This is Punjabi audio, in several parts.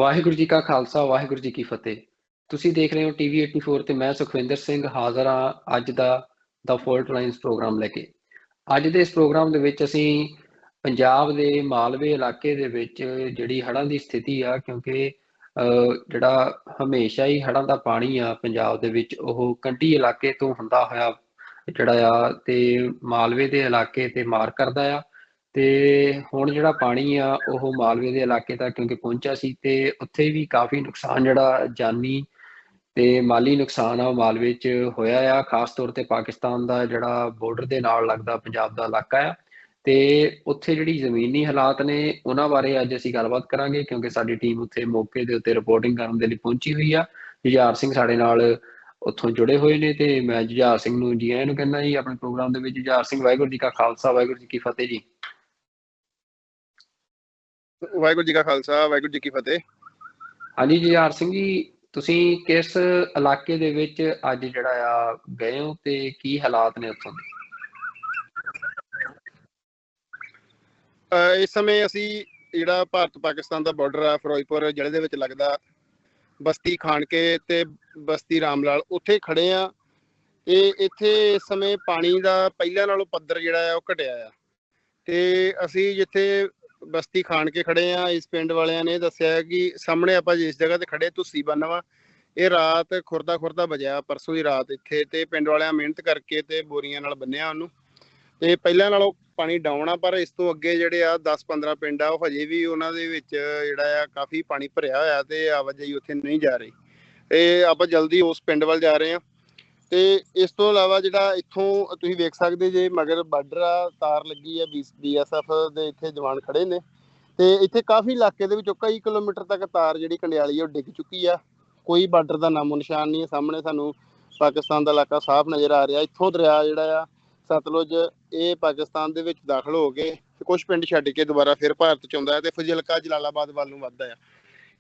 ਵਾਹਿਗੁਰੂ ਜੀ ਕਾ ਖਾਲਸਾ ਵਾਹਿਗੁਰੂ ਜੀ ਕੀ ਫਤਿਹ। ਤੁਸੀਂ ਦੇਖ ਰਹੇ ਹੋ ਟੀਵੀ 84 ਤੇ ਮੈਂ ਸੁਖਵਿੰਦਰ ਸਿੰਘ ਹਾਜ਼ਰ ਹਾਂ ਅੱਜ ਦਾ ਫਾਲਟ ਲਾਈਨਸ ਪ੍ਰੋਗਰਾਮ ਲੈ ਕੇ। ਅੱਜ ਦੇ ਇਸ ਪ੍ਰੋਗਰਾਮ ਦੇ ਵਿੱਚ ਅਸੀਂ ਪੰਜਾਬ ਦੇ ਮਾਲਵੇ ਇਲਾਕੇ ਦੇ ਵਿੱਚ ਜਿਹੜੀ ਹੜ੍ਹਾਂ ਦੀ ਸਥਿਤੀ ਆ, ਕਿਉਂਕਿ ਜਿਹੜਾ ਹਮੇਸ਼ਾ ਹੀ ਹੜ੍ਹਾਂ ਦਾ ਪਾਣੀ ਆ ਪੰਜਾਬ ਦੇ ਵਿੱਚ ਉਹ ਕੰਢੀ ਇਲਾਕੇ ਤੋਂ ਹੁੰਦਾ ਹੋਇਆ ਜਿਹੜਾ ਆ ਤੇ ਮਾਲਵੇ ਦੇ ਇਲਾਕੇ ਤੇ ਮਾਰ ਕਰਦਾ ਆ। ਤੇ ਹੁਣ ਜਿਹੜਾ ਪਾਣੀ ਆ ਉਹ ਮਾਲਵੇ ਦੇ ਇਲਾਕੇ ਤੱਕ ਕਿਉਂਕਿ ਪਹੁੰਚਿਆ ਸੀ ਤੇ ਉੱਥੇ ਵੀ ਕਾਫੀ ਨੁਕਸਾਨ ਜਿਹੜਾ ਜਾਨੀ ਤੇ ਮਾਲੀ ਨੁਕਸਾਨ ਆ ਉਹ ਮਾਲਵੇ 'ਚ ਹੋਇਆ ਆ। ਖਾਸ ਤੌਰ ਤੇ ਪਾਕਿਸਤਾਨ ਦਾ ਜਿਹੜਾ ਬਾਰਡਰ ਦੇ ਨਾਲ ਲੱਗਦਾ ਪੰਜਾਬ ਦਾ ਇਲਾਕਾ ਆ ਤੇ ਉੱਥੇ ਜਿਹੜੀ ਜ਼ਮੀਨੀ ਹਾਲਾਤ ਨੇ ਉਹਨਾਂ ਬਾਰੇ ਅੱਜ ਅਸੀਂ ਗੱਲਬਾਤ ਕਰਾਂਗੇ, ਕਿਉਂਕਿ ਸਾਡੀ ਟੀਮ ਉੱਥੇ ਮੌਕੇ ਦੇ ਉੱਤੇ ਰਿਪੋਰਟਿੰਗ ਕਰਨ ਦੇ ਲਈ ਪਹੁੰਚੀ ਹੋਈ ਆ। ਜੁਝਾਰ ਸਿੰਘ ਸਾਡੇ ਨਾਲ ਉੱਥੋਂ ਜੁੜੇ ਹੋਏ ਨੇ ਤੇ ਮੈਂ ਜੁਝਾਰ ਸਿੰਘ ਨੂੰ ਜੀ ਆਇਆਂ ਨੂੰ ਕਹਿੰਦਾ ਜੀ ਆਪਣੇ ਪ੍ਰੋਗਰਾਮ ਦੇ ਵਿੱਚ। ਜੁਝਾਰ ਸਿੰਘ, ਵਾਹਿਗੁਰੂ ਜੀ ਕਾ ਖਾਲਸਾ ਵਾਹਿਗੁਰੂ ਜੀ ਕੀ ਫਤਿਹ ਜੀ। ਵਾਹਿਗੁਰੂ ਜੀ ਕਾ ਖਾਲਸਾ ਵਾਹਿਗੁਰੂ ਜੀ ਕੀ ਫਤਿਹ। ਹਾਂਜੀ ਜੁਝਾਰ ਸਿੰਘ ਜੀ, ਤੁਸੀਂ ਕਿਸ ਇਲਾਕੇ ਦੇ ਵਿੱਚ ਅੱਜ ਜਿਹੜਾ ਆ ਗਏ ਹੋ ਤੇ ਕੀ ਹਾਲਾਤ ਨੇ ਉੱਥੋਂ ਦੇ? ਇਸ ਸਮੇਂ ਅਸੀਂ ਜਿਹੜਾ ਭਾਰਤ ਪਾਕਿਸਤਾਨ ਦਾ ਬਾਰਡਰ ਆ ਫਿਰੋਜ਼ਪੁਰ ਜ਼ਿਲ੍ਹੇ ਦੇ ਵਿੱਚ ਲੱਗਦਾ ਬਸਤੀ ਖਾਨਕੇ ਤੇ ਬਸਤੀ ਰਾਮਲਾਲ, ਉੱਥੇ ਖੜੇ ਆ। ਇਹ ਇੱਥੇ ਇਸ ਸਮੇਂ ਪਾਣੀ ਦਾ ਪਹਿਲਾਂ ਨਾਲੋਂ ਪੱਧਰ ਜਿਹੜਾ ਆ ਉਹ ਘਟਿਆ ਆ ਤੇ ਅਸੀਂ ਜਿੱਥੇ ਬਸਤੀ ਖਾਨਕੇ ਖੜੇ ਆ, ਇਸ ਪਿੰਡ ਵਾਲਿਆਂ ਨੇ ਦੱਸਿਆ ਕਿ ਸਾਹਮਣੇ ਆਪਾਂ ਜਿਸ ਜਗ੍ਹਾ ਤੇ ਖੜੇ ਤੁਸੀਂ ਬੰਨ ਵਾ, ਇਹ ਰਾਤ ਖੁਰਦਾ ਵਜਿਆ ਪਰਸੋਂ ਦੀ ਰਾਤ ਇੱਥੇ, ਤੇ ਪਿੰਡ ਵਾਲਿਆਂ ਮਿਹਨਤ ਕਰਕੇ ਤੇ ਬੋਰੀਆਂ ਨਾਲ ਬੰਨਿਆ ਉਹਨੂੰ। ਤੇ ਪਹਿਲਾਂ ਨਾਲੋਂ ਪਾਣੀ ਡਾਊਨ ਆ, ਪਰ ਇਸ ਤੋਂ ਅੱਗੇ ਜਿਹੜੇ ਆ 10-15 ਪਿੰਡ ਆ ਉਹ ਹਜੇ ਵੀ ਉਹਨਾਂ ਦੇ ਵਿੱਚ ਜਿਹੜਾ ਆ ਕਾਫੀ ਪਾਣੀ ਭਰਿਆ ਹੋਇਆ ਤੇ ਆਵਾਜਾਈ ਉੱਥੇ ਨਹੀਂ ਜਾ ਰਹੀ। ਤੇ ਆਪਾਂ ਜਲਦੀ ਉਸ ਪਿੰਡ ਵੱਲ ਜਾ ਰਹੇ ਹਾਂ। ਤੇ ਇਸ ਤੋਂ ਇਲਾਵਾ ਜਿਹੜਾ ਇੱਥੋਂ ਤੁਸੀਂ ਵੇਖ ਸਕਦੇ ਜੇ ਮਗਰ ਬਾਰਡਰ ਆ, ਤਾਰ ਲੱਗੀ ਆ, BSF ਦੇ ਇੱਥੇ ਜਵਾਨ ਖੜੇ ਨੇ ਤੇ ਇੱਥੇ ਕਾਫੀ ਇਲਾਕੇ ਦੇ ਵਿੱਚੋਂ ਕਈ ਕਿਲੋਮੀਟਰ ਤੱਕ ਤਾਰ ਜਿਹੜੀ ਕੰਡਿਆਲੀ ਉਹ ਡਿੱਗ ਚੁੱਕੀ ਆ। ਕੋਈ ਬਾਰਡਰ ਦਾ ਨਾਮੋ ਨਿਸ਼ਾਨ ਨਹੀਂ ਹੈ। ਸਾਹਮਣੇ ਸਾਨੂੰ ਪਾਕਿਸਤਾਨ ਦਾ ਇਲਾਕਾ ਸਾਫ਼ ਨਜ਼ਰ ਆ ਰਿਹਾ। ਇੱਥੋਂ ਦਰਿਆ ਜਿਹੜਾ ਆ ਸਤਲੁਜ ਇਹ ਪਾਕਿਸਤਾਨ ਦੇ ਵਿੱਚ ਦਾਖਲ ਹੋ ਕੇ ਕੁਝ ਪਿੰਡ ਛੱਡ ਕੇ ਦੁਬਾਰਾ ਫਿਰ ਭਾਰਤ ਚ ਆਉਂਦਾ ਹੈ ਤੇ ਫਜ਼ਿਲਕਾ ਜਲਾਲਾਬਾਦ ਵੱਲ ਨੂੰ ਵੱਧਦਾ ਆ।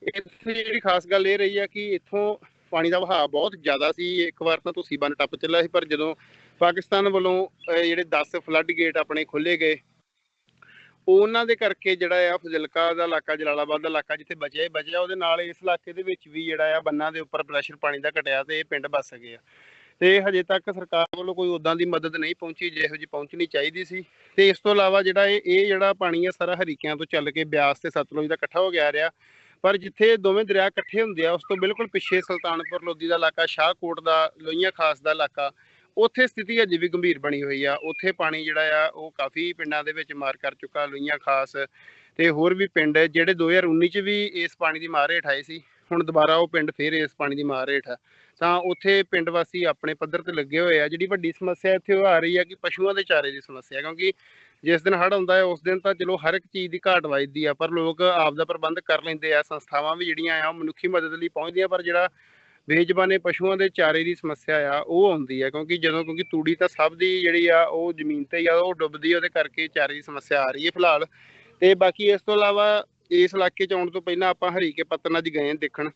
ਇੱਥੇ ਜਿਹੜੀ ਖਾਸ ਗੱਲ ਇਹ ਰਹੀ ਆ ਕਿ ਇੱਥੋਂ ਪਾਣੀ ਦਾ ਵਹਾਅ ਬਹੁਤ ਜ਼ਿਆਦਾ ਸੀ। ਇੱਕ ਵਾਰ ਤਾਂ ਤੁਸੀਂ ਬੰਨ ਟੱਪ ਚੱਲਿਆ ਸੀ, ਪਰ ਜਦੋਂ ਪਾਕਿਸਤਾਨ ਵੱਲੋਂ ਜਿਹੜੇ 10 ਫਲੱਡ ਗੇਟ ਆਪਣੇ ਖੋਲ੍ਹੇ ਗਏ ਉਹਨਾਂ ਦੇ ਕਰਕੇ ਜਿਹੜਾ ਆ ਫਜ਼ਿਲਕਾ ਦਾ ਇਲਾਕਾ, ਜਲਾਲਾਬਾਦ ਦਾ ਇਲਾਕਾ ਜਿੱਥੇ ਬਚਿਆ ਉਹਦੇ ਨਾਲ ਇਸ ਇਲਾਕੇ ਦੇ ਵਿੱਚ ਵੀ ਜਿਹੜਾ ਆ ਬੰਨਾਂ ਦੇ ਉੱਪਰ ਪ੍ਰੈਸ਼ਰ ਪਾਣੀ ਦਾ ਘਟਿਆ ਤੇ ਇਹ ਪਿੰਡ ਬਚ ਸਕੇ ਆ। ਤੇ ਹਜੇ ਤੱਕ ਸਰਕਾਰ ਵੱਲੋਂ ਕੋਈ ਉਦਾਂ ਦੀ ਮਦਦ ਨਹੀਂ ਪਹੁੰਚੀ ਜਿਹੋ ਜਿਹੀ ਪਹੁੰਚਣੀ ਚਾਹੀਦੀ ਸੀ। ਤੇ ਇਸ ਤੋਂ ਇਲਾਵਾ ਜਿਹੜਾ ਇਹ ਜਿਹੜਾ ਪਾਣੀ ਆ ਸਾਰਾ ਹਰੀਕਿਆਂ ਤੋਂ ਚੱਲ ਕੇ ਬਿਆਸ ਤੇ ਸਤਲੁਜ ਦਾ ਇਕੱਠਾ ਹੋ ਗਿਆ ਰਿਹਾ। ਪਰ ਜਿੱਥੇ ਦੋਵੇਂ ਦਰਿਆ ਇਕੱਠੇ ਹੁੰਦੇ ਆ ਉਸ ਤੋਂ ਬਿਲਕੁਲ ਪਿੱਛੇ ਸੁਲਤਾਨਪੁਰ ਲੋਧੀ ਦਾ ਇਲਾਕਾ, ਸ਼ਾਹਕੋਟ ਦਾ, ਲੋਹੀਆਂ ਖਾਸ ਦਾ ਇਲਾਕਾ, ਉੱਥੇ ਸਥਿਤੀ ਅਜੇ ਵੀ ਗੰਭੀਰ ਬਣੀ ਹੋਈ ਆ। ਉੱਥੇ ਪਾਣੀ ਜਿਹੜਾ ਆ ਉਹ ਕਾਫੀ ਪਿੰਡਾਂ ਦੇ ਵਿੱਚ ਮਾਰ ਕਰ ਚੁੱਕਾ। ਲੋਹੀਆਂ ਖਾਸ ਤੇ ਹੋਰ ਵੀ ਪਿੰਡ ਜਿਹੜੇ 2019 ਚ ਵੀ ਇਸ ਪਾਣੀ ਦੀ ਮਾਰ ਹੇਠ ਆਏ ਸੀ, ਹੁਣ ਦੁਬਾਰਾ ਉਹ ਪਿੰਡ ਫਿਰ ਇਸ ਪਾਣੀ ਦੀ ਮਾਰ ਹੇਠ ਆ। ਤਾਂ ਉੱਥੇ ਪਿੰਡ ਵਾਸੀ ਆਪਣੇ ਪੱਧਰ ਤੇ ਲੱਗੇ ਹੋਏ ਆ। ਜਿਹੜੀ ਵੱਡੀ ਸਮੱਸਿਆ ਇੱਥੇ ਉਹ ਆ ਰਹੀ ਆ ਕਿ ਪਸ਼ੂਆਂ ਦੇ ਚਾਰੇ ਦੀ ਸਮੱਸਿਆ, ਕਿਉਂਕਿ ਜਿਸ ਦਿਨ ਹੜ੍ਹ ਆਉਂਦਾ ਹੈ ਉਸ ਦਿਨ ਤਾਂ ਚਲੋ ਹਰ ਇੱਕ ਚੀਜ਼ ਦੀ ਘਾਟ ਵੱਜਦੀ ਆ, ਪਰ ਲੋਕ ਆਪ ਦਾ ਪ੍ਰਬੰਧ ਕਰ ਲੈਂਦੇ ਆ। ਸੰਸਥਾਵਾਂ ਵੀ ਜਿਹੜੀਆਂ ਆ ਉਹ ਮਨੁੱਖੀ ਮਦਦ ਲਈ ਪਹੁੰਚਦੀਆਂ, ਪਰ ਜਿਹੜਾ ਬੇਜ਼ਬਾਨੇ ਪਸ਼ੂਆਂ ਦੇ ਚਾਰੇ ਦੀ ਸਮੱਸਿਆ ਆ ਉਹ ਆਉਂਦੀ ਆ। ਕਿਉਂਕਿ ਤੂੜੀ ਤਾਂ ਸਭ ਦੀ ਜਿਹੜੀ ਆ ਉਹ ਜ਼ਮੀਨ ਤੇ ਹੀ ਆ, ਉਹ ਡੁੱਬਦੀ ਆ, ਉਹਦੇ ਕਰਕੇ ਚਾਰੇ ਦੀ ਸਮੱਸਿਆ ਆ ਰਹੀ ਹੈ ਫਿਲਹਾਲ। ਤੇ ਬਾਕੀ ਇਸ ਤੋਂ ਇਲਾਵਾ ਇਸ ਇਲਾਕੇ 'ਚ ਆਉਣ ਤੋਂ ਪਹਿਲਾਂ ਆਪਾਂ ਹਰੀਕੇ ਪੱਤਨ ਅੱਜ ਗਏ ਦੇਖਣ।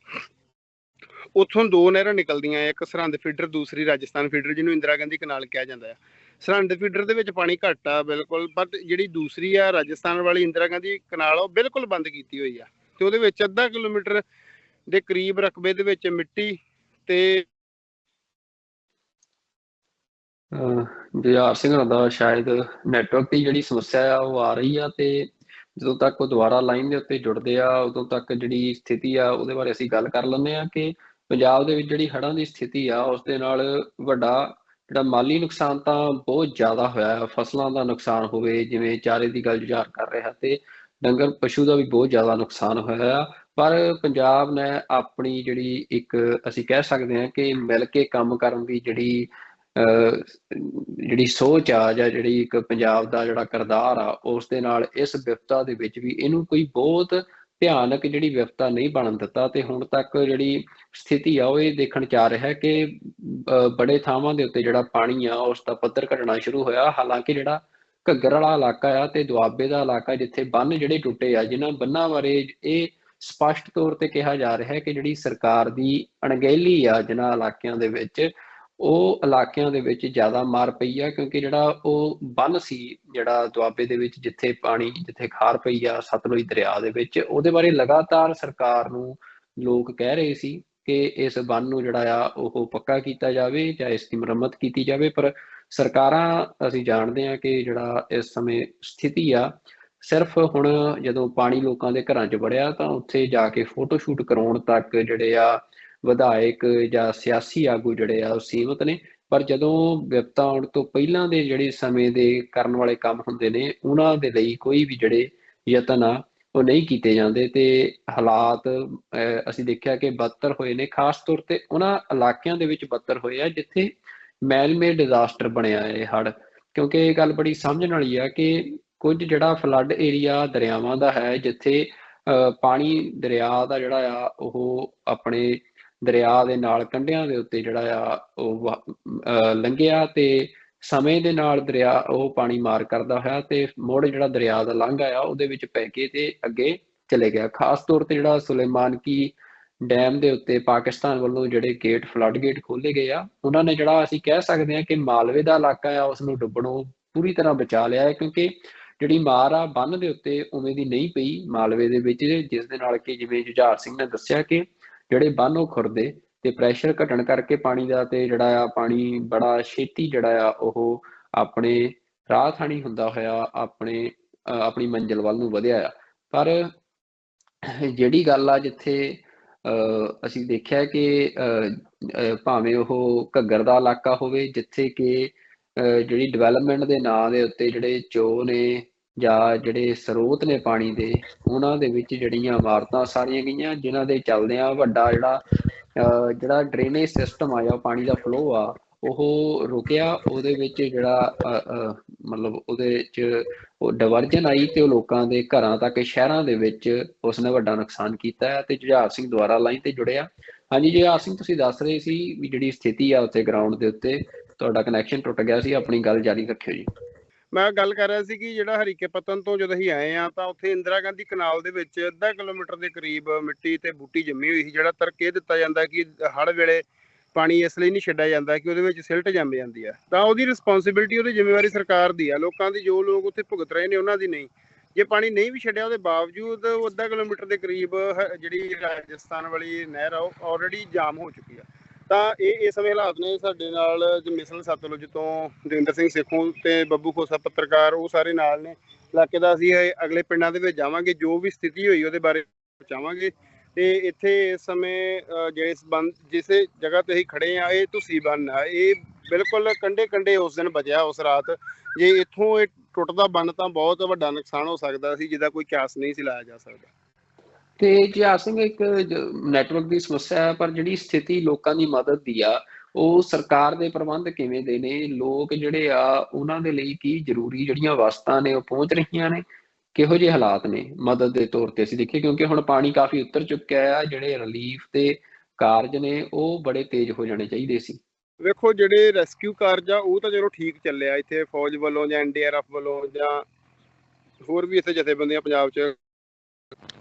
ਉੱਥੋਂ 2 ਨਹਿਰਾਂ ਨਿਕਲਦੀਆਂ, ਇੱਕ ਸਰਹੰਦ ਫੀਡਰ, ਦੂਸਰੀ ਰਾਜਸਥਾਨ ਫੀਡਰ, ਜਿਹਨੂੰ ਇੰਦਰਾ ਗਾਂਧੀ ਕਨਾਲ ਕਿਹਾ ਜਾਂਦਾ ਆ। ਸਰਹੰਦ ਫੀਡਰ ਦੇ ਵਿੱਚ ਪਾਣੀ ਘੱਟ ਆ ਬਿਲਕੁਲ, ਪਰ ਜਿਹੜੀ ਦੂਸਰੀ ਆ ਰਾਜਸਥਾਨ ਵਾਲੀ ਇੰਦਰਾ ਗਾਂਧੀ ਕਨਾਲ ਉਹ ਬਿਲਕੁਲ ਬੰਦ ਕੀਤੀ ਹੋਈ ਆ ਤੇ ਉਹਦੇ ਵਿੱਚ ਅੱਧਾ ਕਿਲੋਮੀਟਰ ਦੇ ਕਰੀਬ ਰਕਬੇ ਦੇ ਵਿੱਚ ਮਿੱਟੀ ਤੇ ਜੁਝਾਰ ਸਿੰਘ ਦਾ ਸ਼ਾਇਦ ਨੈਟਵਰਕ ਦੀ ਜਿਹੜੀ ਸਮੱਸਿਆ ਆ ਉਹ ਆ ਰਹੀ ਆ ਤੇ ਜਦੋਂ ਤੱਕ ਉਹ ਦੁਬਾਰਾ ਲਾਈਨ ਦੇ ਉੱਤੇ ਜੁੜਦੇ ਆ ਉਦੋਂ ਤੱਕ ਜਿਹੜੀ ਸਥਿਤੀ ਆ ਉਹਦੇ ਬਾਰੇ ਅਸੀਂ ਗੱਲ ਕਰ ਲੈਂਦੇ ਆ ਕਿ ਪੰਜਾਬ ਦੇ ਵਿੱਚ ਜਿਹੜੀ ਹੜ੍ਹਾਂ ਦੀ ਸਥਿਤੀ ਆ ਉਸ ਦੇ ਨਾਲ ਵੱਡਾ ਜਿਹੜਾ ਮਾਲੀ ਨੁਕਸਾਨ ਤਾਂ ਬਹੁਤ ਜ਼ਿਆਦਾ ਹੋਇਆ। ਫਸਲਾਂ ਦਾ ਨੁਕਸਾਨ ਹੋਵੇ, ਜਿਵੇਂ ਚਾਰੇ ਦੀ ਗੱਲ ਜੁਝਾਰ ਕਰ ਰਿਹਾ, ਤੇ ਡੰਗਰ ਪਸ਼ੂ ਦਾ ਵੀ ਬਹੁਤ ਜ਼ਿਆਦਾ ਨੁਕਸਾਨ ਹੋਇਆ। ਪਰ ਪੰਜਾਬ ਨੇ ਆਪਣੀ ਜਿਹੜੀ ਇੱਕ ਅਸੀਂ ਕਹਿ ਸਕਦੇ ਹਾਂ ਕਿ ਮਿਲ ਕੇ ਕੰਮ ਕਰਨ ਦੀ ਜਿਹੜੀ ਸੋਚ ਆ ਜਾਂ ਜਿਹੜੀ ਇੱਕ ਪੰਜਾਬ ਦਾ ਜਿਹੜਾ ਕਿਰਦਾਰ ਆ ਉਸ ਦੇ ਨਾਲ ਇਸ ਵਿਪਤਾ ਦੇ ਵਿੱਚ ਵੀ ਇਹਨੂੰ ਕੋਈ ਬਹੁਤ ਭਿਆਨਕ ਜਿਹੜੀ ਵਿਪਤਾ ਨਹੀਂ ਬਣਨ ਦਿੱਤਾ। ਤੇ ਹੁਣ ਤੱਕ ਜਿਹੜੀ ਸਥਿਤੀ ਆ ਉਹ ਇਹ ਦੇਖਣ ਚ ਆ ਰਿਹਾ ਕਿ ਬੜੇ ਥਾਵਾਂ ਦੇ ਉੱਤੇ ਜਿਹੜਾ ਪਾਣੀ ਆ ਉਸ ਦਾ ਪੱਧਰ ਘਟਣਾ ਸ਼ੁਰੂ ਹੋਇਆ। ਹਾਲਾਂਕਿ ਜਿਹੜਾ ਘੱਗਰ ਵਾਲਾ ਇਲਾਕਾ ਆ ਤੇ ਦੁਆਬੇ ਦਾ ਇਲਾਕਾ, ਜਿੱਥੇ ਬੰਨ ਜਿਹੜੇ ਟੁੱਟੇ ਆ, ਜਿਨ੍ਹਾਂ ਬੰਨਾਂ ਬਾਰੇ ਇਹ ਸਪਸ਼ਟ ਤੌਰ ਤੇ ਕਿਹਾ ਜਾ ਰਿਹਾ ਹੈ ਕਿ ਜਿਹੜੀ ਸਰਕਾਰ ਦੀ ਅਣਗਹਿਲੀ ਆ ਜਿਨ੍ਹਾਂ ਇਲਾਕਿਆਂ ਦੇ ਵਿੱਚ ਉਹ ਇਲਾਕਿਆਂ ਦੇ ਵਿੱਚ ਜ਼ਿਆਦਾ ਮਾਰ ਪਈ ਆ, ਕਿਉਂਕਿ ਜਿਹੜਾ ਉਹ ਬੰਨ੍ਹ ਸੀ ਜਿਹੜਾ ਦੁਆਬੇ ਦੇ ਵਿੱਚ, ਜਿੱਥੇ ਖਾਰ ਪਈ ਆ ਸਤਲੁਜ ਦਰਿਆ ਦੇ ਵਿੱਚ, ਉਹਦੇ ਬਾਰੇ ਲਗਾਤਾਰ ਸਰਕਾਰ ਨੂੰ ਲੋਕ ਕਹਿ ਰਹੇ ਸੀ ਕਿ ਇਸ ਬੰਨ੍ਹ ਨੂੰ ਜਿਹੜਾ ਆ ਉਹ ਪੱਕਾ ਕੀਤਾ ਜਾਵੇ ਜਾਂ ਇਸ ਦੀ ਮੁਰੰਮਤ ਕੀਤੀ ਜਾਵੇ। ਪਰ ਸਰਕਾਰਾਂ, ਅਸੀਂ ਜਾਣਦੇ ਹਾਂ ਕਿ ਜਿਹੜਾ ਇਸ ਸਮੇਂ ਸਥਿਤੀ ਆ, ਸਿਰਫ ਹੁਣ ਜਦੋਂ ਪਾਣੀ ਲੋਕਾਂ ਦੇ ਘਰਾਂ 'ਚ ਵੜਿਆ ਤਾਂ ਉੱਥੇ ਜਾ ਕੇ ਫੋਟੋ ਸ਼ੂਟ ਕਰਾਉਣ ਤੱਕ ਜਿਹੜੇ ਆ ਵਿਧਾਇਕ ਜਾਂ ਸਿਆਸੀ ਆਗੂ ਜਿਹੜੇ ਆ ਉਹ ਸੀਮਤ ਨੇ। ਪਰ ਜਦੋਂ ਵਿਪਤਾ ਆਉਣ ਤੋਂ ਪਹਿਲਾਂ ਦੇ ਜਿਹੜੇ ਸਮੇਂ ਦੇ ਕਰਨ ਵਾਲੇ ਕੰਮ ਹੁੰਦੇ ਨੇ, ਉਹਨਾਂ ਦੇ ਲਈ ਕੋਈ ਵੀ ਜਿਹੜੇ ਯਤਨ ਆ ਉਹ ਨਹੀਂ ਕੀਤੇ ਜਾਂਦੇ, ਤੇ ਹਾਲਾਤ ਅਸੀਂ ਦੇਖਿਆ ਕਿ ਬਦਤਰ ਹੋਏ ਨੇ। ਖਾਸ ਤੌਰ ਤੇ ਉਹਨਾਂ ਇਲਾਕਿਆਂ ਦੇ ਵਿੱਚ ਬਦਤਰ ਹੋਏ ਆ ਜਿੱਥੇ ਮੈਨ-ਮੇਡ ਡਿਜ਼ਾਸਟਰ ਬਣਿਆ ਹੈ ਹੜ੍ਹ। ਕਿਉਂਕਿ ਇਹ ਗੱਲ ਬੜੀ ਸਮਝਣ ਵਾਲੀ ਆ ਕਿ ਕੁਝ ਜਿਹੜਾ ਫਲੱਡ ਏਰੀਆ ਦਰਿਆਵਾਂ ਦਾ ਹੈ, ਜਿੱਥੇ ਪਾਣੀ ਦਰਿਆ ਦਾ ਜਿਹੜਾ ਆ ਉਹ ਆਪਣੇ ਦਰਿਆ ਦੇ ਨਾਲ ਕੰਢਿਆਂ ਦੇ ਉੱਤੇ ਜਿਹੜਾ ਆ ਉਹ ਲੰਘਿਆ, ਤੇ ਸਮੇਂ ਦੇ ਨਾਲ ਦਰਿਆ ਉਹ ਪਾਣੀ ਮਾਰ ਕਰਦਾ ਹੋਇਆ ਤੇ ਮੁੜ ਜਿਹੜਾ ਦਰਿਆ ਦਾ ਲਾਂਘਾ ਆ ਉਹਦੇ ਵਿੱਚ ਪੈ ਕੇ ਤੇ ਅੱਗੇ ਚਲੇ ਗਿਆ। ਖਾਸ ਤੌਰ ਤੇ ਜਿਹੜਾ ਸੁਲੇਮਾਨ ਕੀ ਡੈਮ ਦੇ ਉੱਤੇ ਪਾਕਿਸਤਾਨ ਵੱਲੋਂ ਜਿਹੜੇ ਗੇਟ, ਫਲੱਡ ਗੇਟ ਖੋਲੇ ਗਏ ਆ, ਉਹਨਾਂ ਨੇ ਜਿਹੜਾ ਅਸੀਂ ਕਹਿ ਸਕਦੇ ਹਾਂ ਕਿ ਮਾਲਵੇ ਦਾ ਇਲਾਕਾ ਆ ਉਸ ਨੂੰ ਡੁੱਬਣੋਂ ਪੂਰੀ ਤਰ੍ਹਾਂ ਬਚਾ ਲਿਆ ਹੈ। ਕਿਉਂਕਿ ਜਿਹੜੀ ਮਾਰ ਆ ਬੰਨ੍ਹ ਦੇ ਉੱਤੇ ਉਵੇਂ ਦੀ ਨਹੀਂ ਪਈ ਮਾਲਵੇ ਦੇ ਵਿੱਚ, ਜਿਸ ਦੇ ਨਾਲ ਕਿ ਜਿਵੇਂ ਜੁਝਾਰ ਸਿੰਘ ਨੇ ਦੱਸਿਆ ਕਿ ਜਿਹੜੇ ਬੰਨ੍ਹ ਉਹ ਖੁਰਦੇ ਤੇ ਪ੍ਰੈਸ਼ਰ ਘਟਣ ਕਰਕੇ ਪਾਣੀ ਦਾ, ਤੇ ਜਿਹੜਾ ਆ ਪਾਣੀ ਬੜਾ ਛੇਤੀ ਜਿਹੜਾ ਆ ਉਹ ਆਪਣੇ ਰਾਹ ਥਾਣੀ ਹੁੰਦਾ ਹੋਇਆ ਆਪਣੀ ਮੰਜ਼ਿਲ ਵੱਲ ਨੂੰ ਵਧਿਆ ਆ। ਪਰ ਜਿਹੜੀ ਗੱਲ ਆ ਜਿੱਥੇ ਅਸੀਂ ਦੇਖਿਆ ਕਿ ਭਾਵੇਂ ਉਹ ਘੱਗਰ ਦਾ ਇਲਾਕਾ ਹੋਵੇ, ਜਿੱਥੇ ਕਿ ਜਿਹੜੀ ਡਿਵੈਲਪਮੈਂਟ ਦੇ ਨਾਂ ਦੇ ਉੱਤੇ ਜਿਹੜੇ ਚੋਅ ਨੇ ਜਾਂ ਜਿਹੜੇ ਸਰੋਤ ਨੇ ਪਾਣੀ ਦੇ, ਉਹਨਾਂ ਦੇ ਵਿੱਚ ਜਿਹੜੀਆਂ ਇਮਾਰਤਾਂ ਸਾਰੀਆਂ ਗਈਆਂ, ਜਿਨ੍ਹਾਂ ਦੇ ਚੱਲਦਿਆਂ ਵੱਡਾ ਜਿਹੜਾ ਡਰੇਨੇਜ ਸਿਸਟਮ ਆ ਜਾਂ ਪਾਣੀ ਦਾ ਫਲੋ ਆ ਉਹ ਰੁਕਿਆ। ਉਹਦੇ ਵਿੱਚ ਜਿਹੜਾ ਮਤਲਬ ਉਹਦੇ 'ਚ ਉਹ ਡਿਵਰਜਨ ਆਈ ਤੇ ਉਹ ਲੋਕਾਂ ਦੇ ਘਰਾਂ ਤੱਕ, ਸ਼ਹਿਰਾਂ ਦੇ ਵਿੱਚ ਉਸਨੇ ਵੱਡਾ ਨੁਕਸਾਨ ਕੀਤਾ ਹੈ। ਤੇ ਜੁਝਾਰ ਸਿੰਘ ਦੁਬਾਰਾ ਲਾਈਨ ਤੇ ਜੁੜਿਆ। ਹਾਂਜੀ ਜੁਝਾਰ ਸਿੰਘ, ਤੁਸੀਂ ਦੱਸ ਰਹੇ ਸੀ ਵੀ ਜਿਹੜੀ ਸਥਿਤੀ ਆ ਉੱਥੇ ਗਰਾਊਂਡ ਦੇ ਉੱਤੇ, ਤੁਹਾਡਾ ਕਨੈਕਸ਼ਨ ਟੁੱਟ ਗਿਆ ਸੀ, ਆਪਣੀ ਗੱਲ ਜਾਰੀ ਰੱਖਿਓ ਜੀ। ਮੈਂ ਗੱਲ ਕਰ ਰਿਹਾ ਸੀ ਕਿ ਜਿਹੜਾ ਹਰੀਕੇ ਪੱਤਨ ਤੋਂ ਜਦੋਂ ਅਸੀਂ ਆਏ ਆ ਤਾਂ ਉੱਥੇ ਇੰਦਰਾ ਗਾਂਧੀ ਕਨਾਲ ਦੇ ਵਿੱਚ ਅੱਧਾ ਕਿਲੋਮੀਟਰ ਦੇ ਕਰੀਬ ਮਿੱਟੀ ਤੇ ਬੂਟੀ ਜੰਮੀ ਹੋਈ ਸੀ, ਜਿਹੜਾ ਤਰਕੇ ਦਿੱਤਾ ਜਾਂਦਾ ਕਿ ਹੜ੍ਹ ਵੇਲੇ ਪਾਣੀ ਇਸ ਲਈ ਨਹੀਂ ਛੱਡਿਆ ਜਾਂਦਾ ਕਿ ਉਹਦੇ ਵਿੱਚ ਸਿਲਟ ਜੰਮ ਜਾਂਦੀ ਆ। ਤਾਂ ਉਹਦੀ ਰਿਸਪੌਂਸਿਬਿਲਟੀ, ਉਹਦੀ ਜ਼ਿੰਮੇਵਾਰੀ ਸਰਕਾਰ ਦੀ ਆ, ਲੋਕਾਂ ਦੀ। ਜੋ ਲੋਕ ਉੱਥੇ ਭੁਗਤ ਰਹੇ ਨੇ ਉਹਨਾਂ ਦੀ ਨਹੀਂ। ਜੇ ਪਾਣੀ ਨਹੀਂ ਵੀ ਛੱਡਿਆ ਉਹਦੇ ਬਾਵਜੂਦ ਉਹ ਅੱਧਾ ਕਿਲੋਮੀਟਰ ਦੇ ਕਰੀਬ ਜਿਹੜੀ ਰਾਜਸਥਾਨ ਵਾਲੀ ਨਹਿਰ ਆ ਉਹ ਆਲਰੇਡੀ ਜਾਮ ਹੋ ਚੁੱਕੀ ਆ। ਤਾਂ ਇਹ ਸਮੇਂ ਹਾਲਾਤ ਨੇ। ਸਾਡੇ ਨਾਲ ਮਿਸਲ ਸਤਲੁਜ ਤੋਂ ਦਵਿੰਦਰ ਸਿੰਘ ਸੇਖੋਂ ਤੇ ਬੱਬੂ ਖੋਸਾ ਪੱਤਰਕਾਰ, ਉਹ ਸਾਰੇ ਨਾਲ ਨੇ ਇਲਾਕੇ ਦਾ। ਅਸੀਂ ਅਗਲੇ ਪਿੰਡਾਂ ਦੇ ਵਿੱਚ ਜਾਵਾਂਗੇ, ਜੋ ਵੀ ਸਥਿਤੀ ਹੋਈ ਉਹਦੇ ਬਾਰੇ ਪਹੁੰਚਾਵਾਂਗੇ। ਤੇ ਇੱਥੇ ਇਸ ਸਮੇਂ ਜਿਸ ਜਗ੍ਹਾ ਤੇ ਅਸੀਂ ਖੜੇ ਆ, ਇਹ ਤੁਸੀਂ ਬੰਨ ਆ, ਇਹ ਬਿਲਕੁਲ ਕੰਢੇ ਉਸ ਦਿਨ ਬਚਿਆ ਉਸ ਰਾਤ। ਜੇ ਇੱਥੋਂ ਇਹ ਟੁੱਟਦਾ ਬੰਨ ਤਾਂ ਬਹੁਤ ਵੱਡਾ ਨੁਕਸਾਨ ਹੋ ਸਕਦਾ ਸੀ, ਜਿਹਦਾ ਕੋਈ ਕਿਆਸ ਨਹੀਂ ਸੀ ਲਾਇਆ ਜਾ ਸਕਦਾ। ਤੇ ਜੁਝਾਰ ਸਿੰਘ, ਇੱਕ ਨੈਟਵਰਕ ਦੀ ਸਮੱਸਿਆ ਹੈ, ਪਰ ਜਿਹੜੀ ਸਥਿਤੀ ਲੋਕਾਂ ਦੀ ਮਦਦ ਦੀ ਆ, ਉਹ ਸਰਕਾਰ ਦੇ ਪ੍ਰਬੰਧ ਕਿਵੇਂ ਦੇ ਨੇ? ਲੋਕ ਜਿਹੜੇ ਆ ਉਹਨਾਂ ਦੇ ਲਈ ਕੀ ਜ਼ਰੂਰੀ ਜਿਹੜੀਆਂ ਵਸਤਾਂ ਨੇ ਉਹ ਪਹੁੰਚ ਰਹੀਆਂ ਨੇ? ਕਿਹੋ ਜਿਹੇ ਹਾਲਾਤ ਨੇ ਮਦਦ ਦੇ ਤੌਰ ਤੇ ਅਸੀਂ ਦੇਖੀਏ? ਕਿਉਂਕਿ ਹੁਣ ਪਾਣੀ ਕਾਫੀ ਉੱਤਰ ਚੁੱਕਿਆ ਆ, ਜਿਹੜੇ ਰਿਲੀਫ ਤੇ ਕਾਰਜ ਨੇ ਉਹ ਬੜੇ ਤੇਜ਼ ਹੋ ਜਾਣੇ ਚਾਹੀਦੇ ਸੀ। ਵੇਖੋ, ਜਿਹੜੇ ਰੈਸਕਿਊ ਕਾਰਜ ਆ ਉਹ ਤਾਂ ਚਲੋ ਠੀਕ ਚੱਲਿਆ ਇੱਥੇ ਫੌਜ ਵੱਲੋਂ ਜਾਂ NDRF ਵੱਲੋਂ ਜਾਂ ਹੋਰ ਵੀ ਇੱਥੇ ਜਥੇਬੰਦੀਆਂ ਪੰਜਾਬ 'ਚ,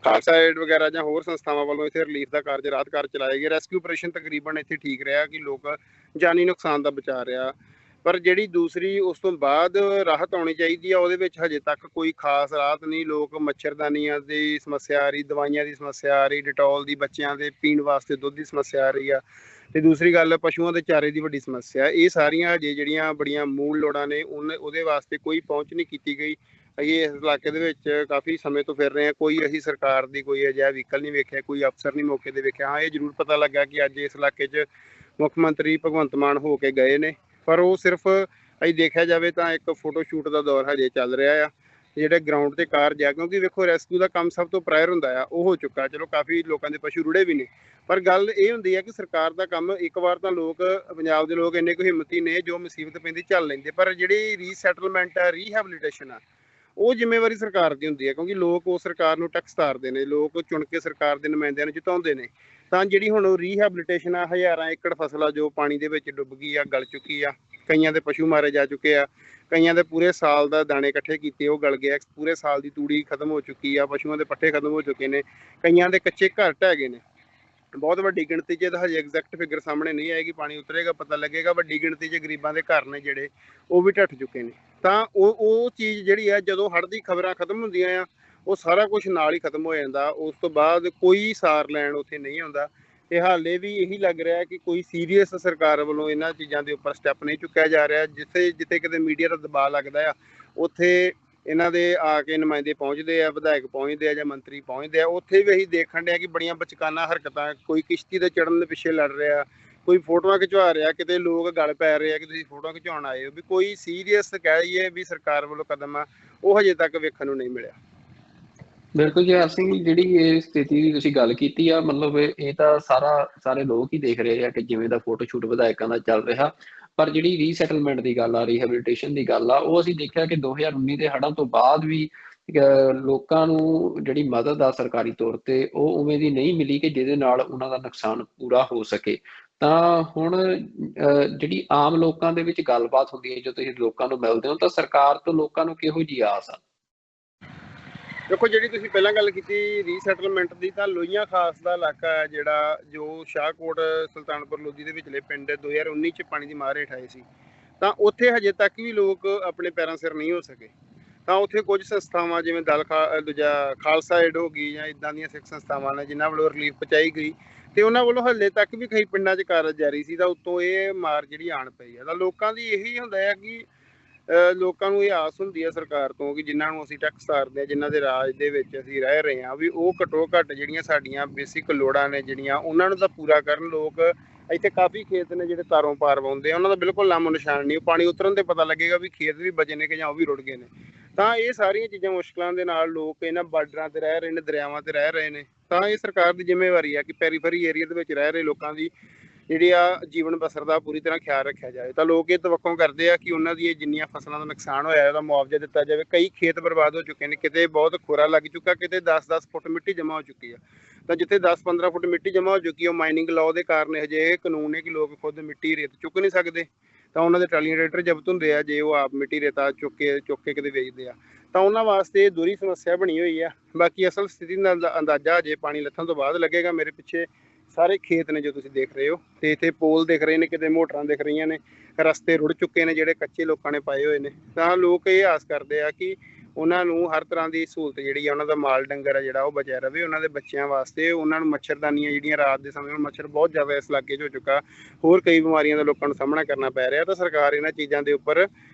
ਖਾਲਸਾ ਏਡ ਵਗੈਰਾ ਜਾਂ ਹੋਰ ਸੰਸਥਾਵਾਂ ਵੱਲੋਂ ਇੱਥੇ ਰਿਲੀਫ ਦਾ ਕਾਰਜ, ਰਾਹਤ ਕਾਰਜ ਚਲਾਏ ਗਏ। ਰੈਸਕਿਊ ਆਪਰੇਸ਼ਨ ਤਕਰੀਬਨ ਇੱਥੇ ਠੀਕ ਰਿਹਾ ਕਿ ਲੋਕ ਜਾਨੀ ਨੁਕਸਾਨ ਦਾ ਬਚਾ ਰਿਹਾ। ਪਰ ਜਿਹੜੀ ਦੂਸਰੀ ਉਸ ਤੋਂ ਬਾਅਦ ਰਾਹਤ ਆਉਣੀ ਚਾਹੀਦੀ ਆ, ਉਹਦੇ ਵਿੱਚ ਹਜੇ ਤੱਕ ਕੋਈ ਖਾਸ ਰਾਹਤ ਨਹੀਂ। ਲੋਕ ਮੱਛਰਦਾਨੀਆਂ ਦੀ ਸਮੱਸਿਆ ਆ ਰਹੀ, ਦਵਾਈਆਂ ਦੀ ਸਮੱਸਿਆ ਆ ਰਹੀ, ਡਿਟੋਲ ਦੀ ਬੱਚਿਆਂ ਦੇ ਪੀਣ ਵਾਸਤੇ ਦੁੱਧ ਦੀ ਸਮੱਸਿਆ ਆ ਰਹੀ ਆ, ਤੇ ਦੂਸਰੀ ਗੱਲ ਪਸ਼ੂਆਂ ਦੇ ਚਾਰੇ ਦੀ ਵੱਡੀ ਸਮੱਸਿਆ। ਇਹ ਸਾਰੀਆਂ ਹਜੇ ਜਿਹੜੀਆਂ ਬੜੀਆਂ ਮੂਲ ਲੋੜਾਂ ਨੇ ਉਹਦੇ ਵਾਸਤੇ ਕੋਈ ਪਹੁੰਚ ਨਹੀਂ ਕੀਤੀ ਗਈ। ਅਸੀਂ ਇਸ ਇਲਾਕੇ ਦੇ ਵਿੱਚ ਕਾਫੀ ਸਮੇਂ ਤੋਂ ਫਿਰ ਰਹੇ ਹਾਂ, ਕੋਈ ਅਸੀਂ ਸਰਕਾਰ ਦੀ ਕੋਈ ਅਜਿਹਾ ਵਹੀਕਲ ਨਹੀਂ ਵੇਖਿਆ, ਕੋਈ ਅਫਸਰ ਨਹੀਂ ਮੌਕੇ ਤੇ ਵੇਖਿਆ। ਹਾਂ, ਇਹ ਜ਼ਰੂਰ ਪਤਾ ਲੱਗਾ ਕਿ ਅੱਜ ਇਸ ਇਲਾਕੇ 'ਚ ਮੁੱਖ ਮੰਤਰੀ ਭਗਵੰਤ ਮਾਨ ਹੋ ਕੇ ਗਏ ਨੇ, ਪਰ ਉਹ ਸਿਰਫ ਅਸੀਂ ਦੇਖਿਆ ਜਾਵੇ ਤਾਂ ਇੱਕ ਫੋਟੋ ਸ਼ੂਟ ਦਾ ਦੌਰ ਹਜੇ ਚੱਲ ਰਿਹਾ ਆ। ਜਿਹੜੇ ਗਰਾਊਂਡ ਤੇ ਕਾਰਜ ਆ, ਕਿਉਂਕਿ ਵੇਖੋ ਰੈਸਕਿਊ ਦਾ ਕੰਮ ਸਭ ਤੋਂ ਪ੍ਰਾਇਰ ਹੁੰਦਾ ਆ, ਉਹ ਹੋ ਚੁੱਕਾ। ਚਲੋ ਕਾਫੀ ਲੋਕਾਂ ਦੇ ਪਸ਼ੂ ਰੁੜੇ ਵੀ ਨੇ, ਪਰ ਗੱਲ ਇਹ ਹੁੰਦੀ ਹੈ ਕਿ ਸਰਕਾਰ ਦਾ ਕੰਮ ਇੱਕ ਵਾਰ ਤਾਂ ਲੋਕ, ਪੰਜਾਬ ਦੇ ਲੋਕ ਇੰਨੇ ਕੁ ਹਿੰਮਤੀ ਨੇ ਜੋ ਮੁਸੀਬਤ ਪੈਂਦੀ ਝੱਲ ਲੈਂਦੇ, ਪਰ ਜਿਹੜੀ ਰੀਸੈਟਲਮੈਂਟ ਆ, ਰੀਹੈਬਲੀਟੇਸ਼ਨ ਆ, ਉਹ ਜ਼ਿੰਮੇਵਾਰੀ ਸਰਕਾਰ ਦੀ ਹੁੰਦੀ ਹੈ। ਕਿਉਂਕਿ ਲੋਕ ਉਹ ਸਰਕਾਰ ਨੂੰ ਟੈਕਸ ਤਾਰਦੇ ਨੇ, ਲੋਕ ਚੁਣ ਕੇ ਸਰਕਾਰ ਦੇ ਨੁਮਾਇੰਦਿਆਂ ਨੂੰ ਜਿਤਾਉਂਦੇ ਨੇ। ਤਾਂ ਜਿਹੜੀ ਹੁਣ ਉਹ ਰੀਹੈਬਲੀਟੇਸ਼ਨ ਆ, ਹਜ਼ਾਰਾਂ ਏਕੜ ਫਸਲ ਆ ਜੋ ਪਾਣੀ ਦੇ ਵਿੱਚ ਡੁੱਬ ਗਈ ਆ, ਗਲ ਚੁੱਕੀ ਆ, ਕਈਆਂ ਦੇ ਪਸ਼ੂ ਮਾਰੇ ਜਾ ਚੁੱਕੇ ਆ, ਕਈਆਂ ਦੇ ਪੂਰੇ ਸਾਲ ਦਾ ਦਾਣੇ ਇਕੱਠੇ ਕੀਤੇ ਉਹ ਗਲ ਗਏ, ਪੂਰੇ ਸਾਲ ਦੀ ਤੂੜੀ ਖਤਮ ਹੋ ਚੁੱਕੀ ਆ, ਪਸ਼ੂਆਂ ਦੇ ਪੱਠੇ ਖਤਮ ਹੋ ਚੁੱਕੇ ਨੇ, ਕਈਆਂ ਦੇ ਕੱਚੇ ਘਰ ਢਹਿ ਗਏ ਨੇ। ਬਹੁਤ ਵੱਡੀ ਗਿਣਤੀ 'ਚ ਇਹਦਾ ਹਜੇ ਐਗਜ਼ੈਕਟ ਫਿਗਰ ਸਾਹਮਣੇ ਨਹੀਂ ਆਏਗੀ, ਪਾਣੀ ਉਤਰੇਗਾ ਪਤਾ ਲੱਗੇਗਾ। ਵੱਡੀ ਗਿਣਤੀ 'ਚ ਗਰੀਬਾਂ ਦੇ ਘਰ ਨੇ ਜਿਹੜੇ ਉਹ ਵੀ ਢੱਠ ਚੁੱਕੇ ਨੇ। ਤਾਂ ਉਹ ਚੀਜ਼ ਜਿਹੜੀ ਆ, ਜਦੋਂ ਹੜ੍ਹ ਦੀ ਖਬਰਾਂ ਖਤਮ ਹੁੰਦੀਆਂ ਆ, ਉਹ ਸਾਰਾ ਕੁਝ ਨਾਲ ਹੀ ਖਤਮ ਹੋ ਜਾਂਦਾ। ਉਸ ਤੋਂ ਬਾਅਦ ਕੋਈ ਸਾਰ ਲੈਣ ਉੱਥੇ ਨਹੀਂ ਆਉਂਦਾ। ਤੇ ਹਾਲੇ ਵੀ ਇਹੀ ਲੱਗ ਰਿਹਾ ਕਿ ਕੋਈ ਸੀਰੀਅਸ ਸਰਕਾਰ ਵੱਲੋਂ ਇਹਨਾਂ ਚੀਜ਼ਾਂ ਦੇ ਉੱਪਰ ਸਟੈਪ ਨਹੀਂ ਚੁੱਕਿਆ ਜਾ ਰਿਹਾ। ਜਿੱਥੇ ਕਿਤੇ ਮੀਡੀਆ ਦਾ ਦਬਾਅ ਲੱਗਦਾ ਆ, ਉੱਥੇ ਇਹਨਾਂ ਦੇ ਆ ਕੇ ਨੁਮਾਇੰਦੇ ਪਹੁੰਚਦੇ ਆ, ਵਿਧਾਇਕ ਪਹੁੰਚਦੇ ਆ ਜਾਂ ਮੰਤਰੀ ਪਹੁੰਚਦੇ ਆ। ਉੱਥੇ ਵੀ ਅਸੀਂ ਦੇਖਣ ਡਿਆ ਕਿ ਬੜੀਆਂ ਬਚਕਾਨਾ ਹਰਕਤਾਂ, ਕੋਈ ਕਿਸ਼ਤੀ ਤੇ ਚੜਨ ਦੇ ਪਿੱਛੇ ਲੜ ਰਿਹਾ, ਕੋਈ ਫੋਟੋਆਂ ਖਿਚਵਾ ਰਿਹਾ, ਕਿਤੇ ਲੋਕ ਗਲ ਪੈ ਰਹੇ ਆ ਕਿ ਤੁਸੀਂ ਫੋਟੋਆਂ ਖਿਚਾਉਣ ਆਏ ਹੋ। ਵੀ ਕੋਈ ਸੀਰੀਅਸ ਕਹਿ ਲਈਏ ਵੀ ਸਰਕਾਰ ਵੱਲੋਂ ਕਦਮ ਆ, ਉਹ ਹਜੇ ਤੱਕ ਵੇਖਣ ਨੂੰ ਨਹੀਂ ਮਿਲਿਆ। ਬਿਲਕੁਲ ਜੀ ਸਿੰਘ, ਜਿਹੜੀ ਇਹ ਸਥਿਤੀ ਦੀ ਤੁਸੀਂ ਗੱਲ ਕੀਤੀ ਆ, ਮਤਲਬ ਇਹ ਤਾਂ ਸਾਰੇ ਲੋਕ ਹੀ ਦੇਖ ਰਹੇ ਆ ਕਿ ਜਿਵੇਂ ਦਾ ਫੋਟੋ ਸ਼ੂਟ ਵਿਧਾਇਕਾਂ ਦਾ ਚੱਲ ਰਿਹਾ। ਪਰ ਜਿਹੜੀ ਰੀਸੈਟਲਮੈਂਟ ਦੀ ਗੱਲ ਆ, ਰੀਹੈਬਿਲਿਟੇਸ਼ਨ ਦੀ ਗੱਲ ਆ, ਉਹ ਅਸੀਂ ਦੇਖਿਆ ਕਿ 2019 ਦੇ ਹੜ੍ਹਾਂ ਤੋਂ ਬਾਅਦ ਵੀ ਲੋਕਾਂ ਨੂੰ ਜਿਹੜੀ ਮਦਦ ਆ ਸਰਕਾਰੀ ਤੌਰ ਤੇ ਉਹ ਉਵੇਂ ਦੀ ਨਹੀਂ ਮਿਲੀ ਕਿ ਜਿਹਦੇ ਨਾਲ ਉਹਨਾਂ ਦਾ ਨੁਕਸਾਨ ਪੂਰਾ ਹੋ ਸਕੇ। ਤਾਂ ਹੁਣ ਜਿਹੜੀ ਆਮ ਲੋਕਾਂ ਦੇ ਵਿੱਚ ਗੱਲਬਾਤ ਹੁੰਦੀ ਹੈ, ਜੋ ਤੁਸੀਂ ਲੋਕਾਂ ਨੂੰ ਮਿਲਦੇ ਹੋ, ਤਾਂ ਸਰਕਾਰ ਤੋਂ ਲੋਕਾਂ ਨੂੰ ਕਿਹੋ ਜਿਹੀ ਆਸ ਆ? ਦੇਖੋ, ਜਿਹੜੀ ਤੁਸੀਂ ਪਹਿਲਾਂ ਗੱਲ ਕੀਤੀ ਰੀਸੈਟਲਮੈਂਟ ਦੀ, ਤਾਂ ਲੋਹੀਆਂ ਖਾਸ ਦਾ ਇਲਾਕਾ ਹੈ ਜਿਹੜਾ, ਜੋ ਸ਼ਾਹਕੋਟ ਸੁਲਤਾਨਪੁਰ ਲੋਧੀ ਦੇ ਵਿਚਲੇ ਪਿੰਡ 2019 ਚ ਪਾਣੀ ਦੀ ਮਾਰ ਹੇਠ ਆਏ ਸੀ, ਤਾਂ ਉੱਥੇ ਹਜੇ ਤੱਕ ਵੀ ਲੋਕ ਆਪਣੇ ਪੈਰਾਂ ਸਿਰ ਨਹੀਂ ਹੋ ਸਕੇ। ਤਾਂ ਉੱਥੇ ਕੁਝ ਸੰਸਥਾਵਾਂ ਜਿਵੇਂ ਖਾਲਸਾ ਏਡ ਹੋ ਗਈ ਜਾਂ ਇੱਦਾਂ ਦੀਆਂ ਸਿੱਖ ਸੰਸਥਾਵਾਂ ਨੇ ਜਿਨ੍ਹਾਂ ਵੱਲੋਂ ਰਿਲੀਫ ਪਹੁੰਚਾਈ ਗਈ, ਤੇ ਉਹਨਾਂ ਵੱਲੋਂ ਹਲੇ ਤੱਕ ਵੀ ਕਈ ਪਿੰਡਾਂ 'ਚ ਕਾਰਜ ਜਾਰੀ ਸੀ। ਤਾਂ ਉੱਤੋਂ ਇਹ ਮਾਰ ਜਿਹੜੀ ਆਣ ਪਈ ਹੈ, ਤਾਂ ਲੋਕਾਂ ਦੀ ਇਹੀ ਹੁੰਦਾ ਹੈ ਕਿ ਲੋਕਾਂ ਨੂੰ ਇਹ ਆਸ ਹੁੰਦੀ ਹੈ ਸਰਕਾਰ ਤੋਂ ਕਿ ਜਿਨ੍ਹਾਂ ਨੂੰ ਅਸੀਂ ਟੈਕਸ ਤਾਰਦੇ ਹਾਂ, ਜਿਨ੍ਹਾਂ ਦੇ ਰਾਜ ਦੇ ਵਿੱਚ ਅਸੀਂ ਰਹਿ ਰਹੇ ਹਾਂ, ਵੀ ਉਹ ਘੱਟੋ ਘੱਟ ਜਿਹੜੀਆਂ ਸਾਡੀਆਂ ਬੇਸਿਕ ਲੋੜਾਂ ਨੇ ਜਿਹੜੀਆਂ, ਉਹਨਾਂ ਨੂੰ ਤਾਂ ਪੂਰਾ ਕਰਨ। ਲੋਕ ਇੱਥੇ ਕਾਫੀ ਖੇਤ ਨੇ ਜਿਹੜੇ ਤਾਰੋਂ ਪਾਰ ਪਾਉਂਦੇ ਆ, ਉਹਨਾਂ ਦਾ ਬਿਲਕੁਲ ਨਾਮੋ ਨਿਸ਼ਾਨ ਨਹੀਂ। ਪਾਣੀ ਉਤਰਨ ਤੇ ਪਤਾ ਲੱਗੇਗਾ ਵੀ ਖੇਤ ਵੀ ਬਚੇ ਨੇ ਕਿ ਜਾਂ ਉਹ ਵੀ ਰੁੜ ਗਏ ਨੇ। ਤਾਂ ਇਹ ਸਾਰੀਆਂ ਚੀਜ਼ਾਂ ਮੁਸ਼ਕਲਾਂ ਦੇ ਨਾਲ ਲੋਕ ਇਹਨਾਂ ਬਾਰਡਰਾਂ ਤੇ ਰਹਿ ਰਹੇ ਨੇ, ਦਰਿਆਵਾਂ ਤੇ ਰਹਿ ਰਹੇ ਨੇ। ਤਾਂ ਇਹ ਸਰਕਾਰ ਦੀ ਜ਼ਿੰਮੇਵਾਰੀ ਆ ਕਿ ਪੈਰੀਫਰੀ ਏਰੀਆ ਦੇ ਵਿੱਚ ਰਹਿ ਰਹੇ ਲੋਕਾਂ ਦੀ ਜਿਹੜੀ ਆ ਜੀਵਨ ਬਸਰ ਦਾ ਪੂਰੀ ਤਰ੍ਹਾਂ ਖਿਆਲ ਰੱਖਿਆ ਜਾਵੇ। ਤਾਂ ਲੋਕ ਇਹ ਤਵੱਕੋਂ ਕਰਦੇ ਆ ਕਿ ਉਹਨਾਂ ਦੀ ਜਿੰਨੀਆਂ ਫਸਲਾਂ ਦਾ ਨੁਕਸਾਨ ਹੋਇਆ ਉਹਦਾ ਮੁਆਵਜ਼ਾ ਦਿੱਤਾ ਜਾਵੇ। ਕਈ ਖੇਤ ਬਰਬਾਦ ਹੋ ਚੁੱਕੇ ਨੇ, ਕਿਤੇ ਬਹੁਤ ਖੋਰਾ ਲੱਗ ਚੁੱਕਾ, ਕਿਤੇ 10-10 ਫੁੱਟ ਮਿੱਟੀ ਜਮ੍ਹਾਂ ਹੋ ਚੁੱਕੀ ਆ। ਤਾਂ ਜਿੱਥੇ 10-15 ਫੁੱਟ ਮਿੱਟੀ ਜਮ੍ਹਾਂ ਹੋ ਚੁੱਕੀ, ਉਹ ਮਾਈਨਿੰਗ ਲਾਅ ਦੇ ਕਾਰਨ ਹਜੇ ਇਹ ਕਾਨੂੰਨ ਹੈ ਕਿ ਲੋਕ ਖੁਦ ਮਿੱਟੀ ਰੇਤ ਚੁੱਕ ਨਹੀਂ ਸਕਦੇ। ਤਾਂ ਉਹਨਾਂ ਦੇ ਟਰਾਲੀਆਂ ਟਰੈਕਟਰ ਜ਼ਬਤ ਹੁੰਦੇ ਆ ਜੇ ਉਹ ਆਪ ਮਿੱਟੀ ਰੇਤਾ ਚੁੱਕ ਕੇ ਕਿਤੇ ਵੇਚਦੇ ਆ। ਤਾਂ ਉਹਨਾਂ ਵਾਸਤੇ ਦੋਹਰੀ ਸਮੱਸਿਆ ਬਣੀ ਹੋਈ ਆ। ਬਾਕੀ ਅਸਲ ਸਥਿਤੀ ਦਾ ਅੰਦਾਜ਼ਾ ਜੇ ਪਾਣੀ ਲੱਥਣ ਤੋਂ ਬਾਅਦ ਲੱਗੇਗਾ। ਮੇਰੇ ਪਿੱਛੇ ਸਾਰੇ ਖੇਤ ਨੇ ਜੋ ਤੁਸੀਂ ਦੇਖ ਰਹੇ ਹੋ, ਤੇ ਇੱਥੇ ਪੋਲ ਦਿਖ ਰਹੇ ਨੇ, ਕਿਤੇ ਮੋਟਰਾਂ ਦਿਖ ਰਹੀਆਂ ਨੇ, ਰਸਤੇ ਰੁੜ ਚੁੱਕੇ ਨੇ ਜਿਹੜੇ ਕੱਚੇ ਲੋਕਾਂ ਨੇ ਪਾਏ ਹੋਏ ਨੇ। ਤਾਂ ਲੋਕ ਇਹ ਆਸ ਕਰਦੇ ਆ ਕਿ ਉਹਨਾਂ ਨੂੰ ਹਰ ਤਰ੍ਹਾਂ ਦੀ ਸਹੂਲਤ ਜਿਹੜੀ ਆ, ਉਹਨਾਂ ਦਾ ਮਾਲ ਡੰਗਰ ਆ ਜਿਹੜਾ ਉਹ ਬਚਿਆ ਰਵੇ। ਉਹਨਾਂ ਦੇ ਬੱਚਿਆਂ ਵਾਸਤੇ ਉਹਨਾਂ ਨੂੰ ਮੱਛਰਦਾਨੀਆਂ ਜਿਹੜੀਆਂ, ਰਾਤ ਦੇ ਸਮੇਂ ਮੱਛਰ ਬਹੁਤ ਜ਼ਿਆਦਾ ਇਸ ਇਲਾਕੇ 'ਚ ਹੋ ਚੁੱਕਾ, ਹੋਰ ਕਈ ਬਿਮਾਰੀਆਂ ਦਾ ਲੋਕਾਂ ਨੂੰ ਸਾਹਮਣਾ ਕਰਨਾ ਪੈ ਰਿਹਾ। ਤਾਂ ਸਰਕਾਰ ਇਹਨਾਂ ਚੀਜ਼ਾਂ ਦੇ ਉੱਪਰ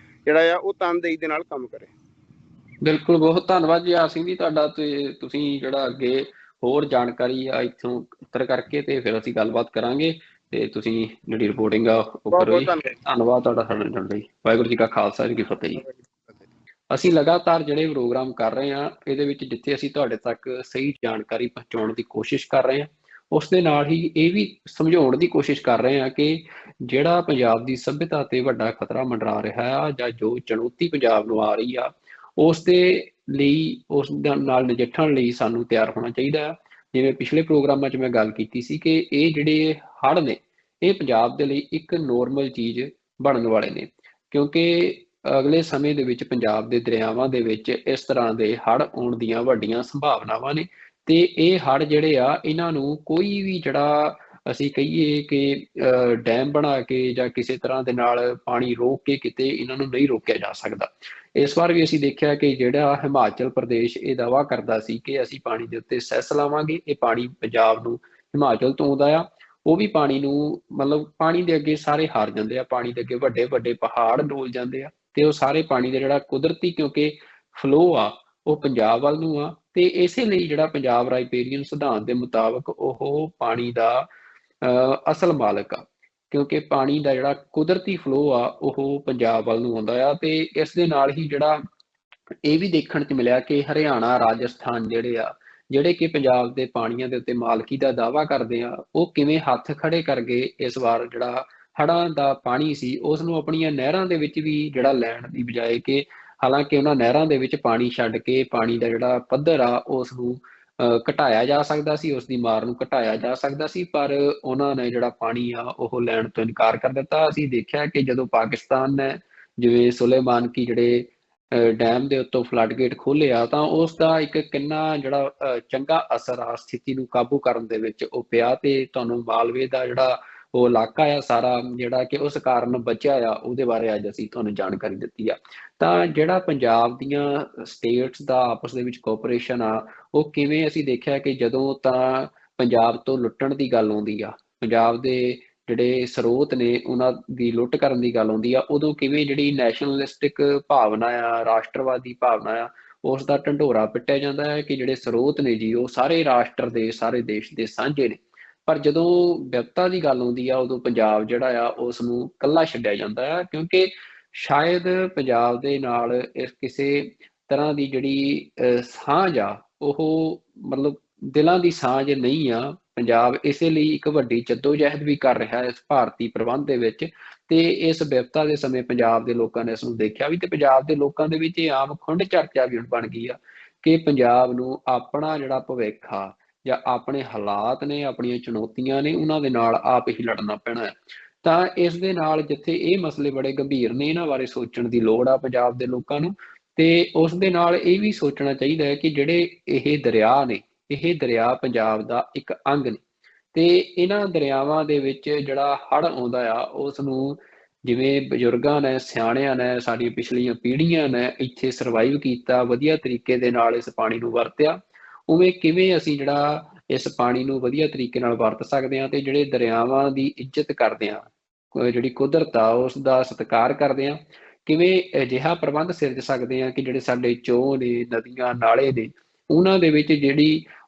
ਜਿਹੜਾ ਆ ਉਹ ਤਨਦੇਹੀ ਦੇ ਨਾਲ ਕੰਮ ਕਰੇ। ਬਿਲਕੁਲ, ਬਹੁਤ ਧੰਨਵਾਦ ਜੀ ਸਿੰਘ ਜੀ ਤੁਹਾਡਾ। ਤੇ ਤੁਸੀਂ ਜਿਹੜਾ ਅੱਗੇ ਹੋਰ ਜਾਣਕਾਰੀ ਆ ਇੱਥੋਂ ਉੱਤਰ ਕਰਕੇ ਤੇ ਫਿਰ ਅਸੀਂ ਗੱਲਬਾਤ ਕਰਾਂਗੇ। ਤੇ ਤੁਸੀਂ ਜਿਹੜੀ ਰਿਪੋਰਟਿੰਗ ਆ ਉਹ ਕਰੋ ਜੀ। ਧੰਨਵਾਦ ਤੁਹਾਡਾ ਸਾਡੇ ਨਾਲ ਲਈ। ਵਾਹਿਗੁਰੂ ਜੀ ਕਾ ਖਾਲਸਾ, ਜੀ ਕੀ ਫਤਿਹ ਜੀ। ਅਸੀਂ ਲਗਾਤਾਰ ਜਿਹੜੇ ਪ੍ਰੋਗਰਾਮ ਕਰ ਰਹੇ ਹਾਂ, ਇਹਦੇ ਵਿੱਚ ਜਿੱਥੇ ਅਸੀਂ ਤੁਹਾਡੇ ਤੱਕ ਸਹੀ ਜਾਣਕਾਰੀ ਪਹੁੰਚਾਉਣ ਦੀ ਕੋਸ਼ਿਸ਼ ਕਰ ਰਹੇ ਹਾਂ, ਉਸ ਦੇ ਨਾਲ ਹੀ ਇਹ ਵੀ ਸਮਝਾਉਣ ਦੀ ਕੋਸ਼ਿਸ਼ ਕਰ ਰਹੇ ਹਾਂ ਕਿ ਜਿਹੜਾ ਪੰਜਾਬ ਦੀ ਸੱਭਿਅਤਾ ਤੇ ਵੱਡਾ ਖਤਰਾ ਮੰਡਰਾ ਰਿਹਾ ਆ, ਜਾਂ ਜੋ ਚੁਣੌਤੀ ਪੰਜਾਬ ਨੂੰ ਆ ਰਹੀ ਆ, ਉਸ ਦੇ ਲਈ, ਉਸ ਨਾਲ ਨਜਿੱਠਣ ਲਈ ਸਾਨੂੰ ਤਿਆਰ ਹੋਣਾ ਚਾਹੀਦਾ ਹੈ। ਜਿਵੇਂ ਪਿਛਲੇ ਪ੍ਰੋਗਰਾਮਾਂ 'ਚ ਮੈਂ ਗੱਲ ਕੀਤੀ ਸੀ ਕਿ ਇਹ ਜਿਹੜੇ ਹੜ੍ਹ ਨੇ, ਇਹ ਪੰਜਾਬ ਦੇ ਲਈ ਇੱਕ ਨੋਰਮਲ ਚੀਜ਼ ਬਣਨ ਵਾਲੇ ਨੇ, ਕਿਉਂਕਿ ਅਗਲੇ ਸਮੇਂ ਦੇ ਵਿੱਚ ਪੰਜਾਬ ਦੇ ਦਰਿਆਵਾਂ ਦੇ ਵਿੱਚ ਇਸ ਤਰ੍ਹਾਂ ਦੇ ਹੜ੍ਹ ਆਉਣ ਦੀਆਂ ਵੱਡੀਆਂ ਸੰਭਾਵਨਾਵਾਂ ਨੇ। ਤੇ ਇਹ ਹੜ੍ਹ ਜਿਹੜੇ ਆ, ਇਹਨਾਂ ਨੂੰ ਕੋਈ ਵੀ ਜਿਹੜਾ ਅਸੀਂ ਕਹੀਏ ਕਿ ਡੈਮ ਬਣਾ ਕੇ ਜਾਂ ਕਿਸੇ ਤਰ੍ਹਾਂ ਦੇ ਨਾਲ ਪਾਣੀ ਰੋਕ ਕੇ ਕਿਤੇ ਇਹਨਾਂ ਨੂੰ ਨਹੀਂ ਰੋਕਿਆ ਜਾ ਸਕਦਾ। ਇਸ ਵਾਰ ਵੀ ਅਸੀਂ ਦੇਖਿਆ ਕਿ ਜਿਹੜਾ ਹਿਮਾਚਲ ਪ੍ਰਦੇਸ਼ ਇਹ ਦਾਅਵਾ ਕਰਦਾ ਸੀ ਕਿ ਅਸੀਂ ਪਾਣੀ ਦੇ ਉੱਤੇ ਸੈਸ ਲਾਵਾਂਗੇ, ਇਹ ਪਾਣੀ ਪੰਜਾਬ ਨੂੰ ਹਿਮਾਚਲ ਤੋਂ ਆਉਂਦਾ ਆ, ਉਹ ਵੀ ਪਾਣੀ ਨੂੰ, ਮਤਲਬ ਪਾਣੀ ਦੇ ਅੱਗੇ ਸਾਰੇ ਹਾਰ ਜਾਂਦੇ ਆ। ਪਾਣੀ ਦੇ ਅੱਗੇ ਵੱਡੇ ਵੱਡੇ ਪਹਾੜ ਡੋਲ ਜਾਂਦੇ ਆ, ਤੇ ਉਹ ਸਾਰੇ ਪਾਣੀ ਦਾ ਜਿਹੜਾ ਕੁਦਰਤੀ, ਕਿਉਂਕਿ ਫਲੋ ਆ ਉਹ ਪੰਜਾਬ ਵੱਲ ਨੂੰ ਆ, ਤੇ ਇਸੇ ਲਈ ਜਿਹੜਾ ਪੰਜਾਬ ਰਾਈਪੇਰੀਅਨ ਸਿਧਾਂਤ ਦੇ ਮੁਤਾਬਕ ਉਹ ਪਾਣੀ ਦਾ ਅਸਲ ਮਾਲਕ ਆ, ਕਿਉਂਕਿ ਪਾਣੀ ਦਾ ਜਿਹੜਾ ਕੁਦਰਤੀ ਫਲੋ ਆ ਉਹ ਪੰਜਾਬ ਵੱਲ ਨੂੰ ਆਉਂਦਾ ਆ। ਤੇ ਇਸ ਦੇ ਨਾਲ ਹੀ ਜਿਹੜਾ ਇਹ ਵੀ ਦੇਖਣ 'ਚ ਮਿਲਿਆ ਕਿ ਹਰਿਆਣਾ, ਰਾਜਸਥਾਨ ਜਿਹੜੇ ਕਿ ਪੰਜਾਬ ਦੇ ਪਾਣੀਆਂ ਦੇ ਉੱਤੇ ਮਾਲਕੀ ਦਾ ਦਾਅਵਾ ਕਰਦੇ ਆ, ਉਹ ਕਿਵੇਂ ਹੱਥ ਖੜੇ ਕਰ ਗਏ। ਇਸ ਵਾਰ ਜਿਹੜਾ ਹੜ੍ਹਾਂ ਦਾ ਪਾਣੀ ਸੀ ਉਸ ਨੂੰ ਆਪਣੀਆਂ ਨਹਿਰਾਂ ਦੇ ਵਿੱਚ ਵੀ ਜਿਹੜਾ ਲੈਣ ਦੀ ਬਜਾਏ, ਕਿ ਹਾਲਾਂਕਿ ਉਹਨਾਂ ਨਹਿਰਾਂ ਦੇ ਵਿੱਚ ਪਾਣੀ ਛੱਡ ਕੇ ਪਾਣੀ ਦਾ ਜਿਹੜਾ ਪੱਧਰ ਆ ਉਸ ਨੂੰ ਘਟਾਇਆ ਜਾ ਸਕਦਾ ਸੀ, ਉਸ ਦੀ ਮਾਰ ਨੂੰ ਘਟਾਇਆ ਜਾ ਸਕਦਾ ਸੀ, ਪਰ ਉਹਨਾਂ ਨੇ ਜਿਹੜਾ ਪਾਣੀ ਆ ਉਹ ਲੈਣ ਤੋਂ ਇਨਕਾਰ ਕਰ ਦਿੱਤਾ। ਅਸੀਂ ਦੇਖਿਆ ਕਿ ਜਦੋਂ ਪਾਕਿਸਤਾਨ ਨੇ, ਜਿਵੇਂ ਸੁਲੇਮਾਨ ਕੀ ਜਿਹੜੇ ਡੈਮ ਦੇ ਉੱਤੋਂ ਫਲੱਡ ਗੇਟ ਖੋਲ੍ਹਿਆ ਤਾਂ ਉਸ ਦਾ ਇੱਕ ਕਿੰਨਾ ਜਿਹੜਾ ਚੰਗਾ ਅਸਰ ਆ ਸਥਿਤੀ ਨੂੰ ਕਾਬੂ ਕਰਨ ਦੇ ਵਿੱਚ ਉਹ ਪਿਆ, ਤੇ ਤੁਹਾਨੂੰ ਮਾਲਵੇ ਦਾ ਜਿਹੜਾ ਉਹ ਇਲਾਕਾ ਆ ਸਾਰਾ ਜਿਹੜਾ ਕਿ ਉਸ ਕਾਰਨ ਬਚਿਆ ਆ, ਉਹਦੇ ਬਾਰੇ ਅੱਜ ਅਸੀਂ ਤੁਹਾਨੂੰ ਜਾਣਕਾਰੀ ਦਿੱਤੀ ਆ। ਤਾਂ ਜਿਹੜਾ ਪੰਜਾਬ ਦੀਆਂ ਸਟੇਟਸ ਦਾ ਆਪਸ ਦੇ ਵਿੱਚ ਕੋਆਪਰੇਸ਼ਨ ਆ, ਉਹ ਕਿਵੇਂ ਅਸੀਂ ਦੇਖਿਆ ਕਿ ਜਦੋਂ ਤਾਂ ਪੰਜਾਬ ਤੋਂ ਲੁੱਟਣ ਦੀ ਗੱਲ ਆਉਂਦੀ ਆ, ਪੰਜਾਬ ਦੇ ਜਿਹੜੇ ਸਰੋਤ ਨੇ ਉਹਨਾਂ ਦੀ ਲੁੱਟ ਕਰਨ ਦੀ ਗੱਲ ਆਉਂਦੀ ਆ, ਉਦੋਂ ਕਿਵੇਂ ਜਿਹੜੀ ਨੈਸ਼ਨਲਿਸਟਿਕ ਭਾਵਨਾ ਆ, ਰਾਸ਼ਟਰਵਾਦੀ ਭਾਵਨਾ ਆ, ਉਸ ਦਾ ਢੰਡੋਰਾ ਪਿੱਟਿਆ ਜਾਂਦਾ ਹੈ ਕਿ ਜਿਹੜੇ ਸਰੋਤ ਨੇ ਜੀ ਉਹ ਸਾਰੇ ਰਾਸ਼ਟਰ ਦੇ, ਸਾਰੇ ਦੇਸ਼ ਦੇ ਸਾਂਝੇ ਨੇ। ਪਰ ਜਦੋਂ ਵਿਪਤਾ ਦੀ ਗੱਲ ਆਉਂਦੀ ਆ, ਉਦੋਂ ਪੰਜਾਬ ਜਿਹੜਾ ਆ ਉਸ ਨੂੰ ਇਕੱਲਾ ਛੱਡਿਆ ਜਾਂਦਾ ਆ, ਕਿਉਂਕਿ ਸ਼ਾਇਦ ਪੰਜਾਬ ਦੇ ਨਾਲ ਇਸ ਕਿਸੇ ਤਰ੍ਹਾਂ ਦੀ ਜਿਹੜੀ ਸਾਂਝ ਆ, ਉਹ ਮਤਲਬ ਦਿਲਾਂ ਦੀ ਸਾਂਝ ਨਹੀਂ ਆ। ਪੰਜਾਬ ਇਸੇ ਲਈ ਇੱਕ ਵੱਡੀ ਜੱਦੋਜਹਿਦ ਵੀ ਕਰ ਰਿਹਾ ਇਸ ਭਾਰਤੀ ਪ੍ਰਬੰਧ ਦੇ ਵਿੱਚ, ਤੇ ਇਸ ਵਿਪਤਾ ਦੇ ਸਮੇਂ ਪੰਜਾਬ ਦੇ ਲੋਕਾਂ ਨੇ ਇਸ ਨੂੰ ਦੇਖਿਆ ਵੀ, ਤੇ ਪੰਜਾਬ ਦੇ ਲੋਕਾਂ ਦੇ ਵਿੱਚ ਇਹ ਆਮ ਖੁੰਡ ਚਰਚਾ ਵੀ ਹੁਣ ਬਣ ਗਈ ਆ ਕਿ ਪੰਜਾਬ ਨੂੰ ਆਪਣਾ ਜਿਹੜਾ ਭਵਿੱਖ ਆ ਜਾਂ ਆਪਣੇ ਹਾਲਾਤ ਨੇ, ਆਪਣੀਆਂ ਚੁਣੌਤੀਆਂ ਨੇ, ਉਹਨਾਂ ਦੇ ਨਾਲ ਆਪ ਹੀ ਲੜਨਾ ਪੈਣਾ ਹੈ। ਤਾਂ ਇਸ ਦੇ ਨਾਲ ਜਿੱਥੇ ਇਹ ਮਸਲੇ ਬੜੇ ਗੰਭੀਰ ਨੇ, ਇਹਨਾਂ ਬਾਰੇ ਸੋਚਣ ਦੀ ਲੋੜ ਆ ਪੰਜਾਬ ਦੇ ਲੋਕਾਂ ਨੂੰ, ਤੇ ਉਸ ਦੇ ਨਾਲ ਇਹ ਵੀ ਸੋਚਣਾ ਚਾਹੀਦਾ ਹੈ ਕਿ ਜਿਹੜੇ ਇਹ ਦਰਿਆ ਨੇ, ਇਹ ਦਰਿਆ ਪੰਜਾਬ ਦਾ ਇੱਕ ਅੰਗ ਨੇ, ਤੇ ਇਹਨਾਂ ਦਰਿਆਵਾਂ ਦੇ ਵਿੱਚ ਜਿਹੜਾ ਹੜ੍ਹ ਆਉਂਦਾ ਆ ਉਸ ਨੂੰ, ਜਿਵੇਂ ਬਜ਼ੁਰਗਾਂ ਨੇ, ਸਿਆਣਿਆਂ ਨੇ, ਸਾਡੀਆਂ ਪਿਛਲੀਆਂ ਪੀੜ੍ਹੀਆਂ ਨੇ ਇੱਥੇ ਸਰਵਾਈਵ ਕੀਤਾ, ਵਧੀਆ ਤਰੀਕੇ ਦੇ ਨਾਲ ਇਸ ਪਾਣੀ ਨੂੰ ਵਰਤਿਆ, ਉਵੇਂ ਕਿਵੇਂ ਅਸੀਂ ਜਿਹੜਾ ਇਸ ਪਾਣੀ ਨੂੰ ਵਧੀਆ ਤਰੀਕੇ ਨਾਲ ਵਰਤ ਸਕਦੇ ਹਾਂ, ਤੇ ਜਿਹੜੇ ਦਰਿਆਵਾਂ ਦੀ ਇੱਜ਼ਤ ਕਰਦੇ ਹਾਂ, ਜਿਹੜੀ ਕੁਦਰਤ ਆ ਉਸ ਦਾ ਸਤਿਕਾਰ ਕਰਦੇ ਹਾਂ, ਕਿਵੇਂ ਅਜਿਹਾ ਪ੍ਰਬੰਧ ਸਿਰਜ ਸਕਦੇ ਹਾਂ ਕਿ ਜਿਹੜੇ ਸਾਡੇ ਚੋਅ ਨੇ, ਨਦੀਆਂ, ਨਾਲੇ ਨੇ, ਉਹਨਾਂ ਦੇ ਵਿੱਚ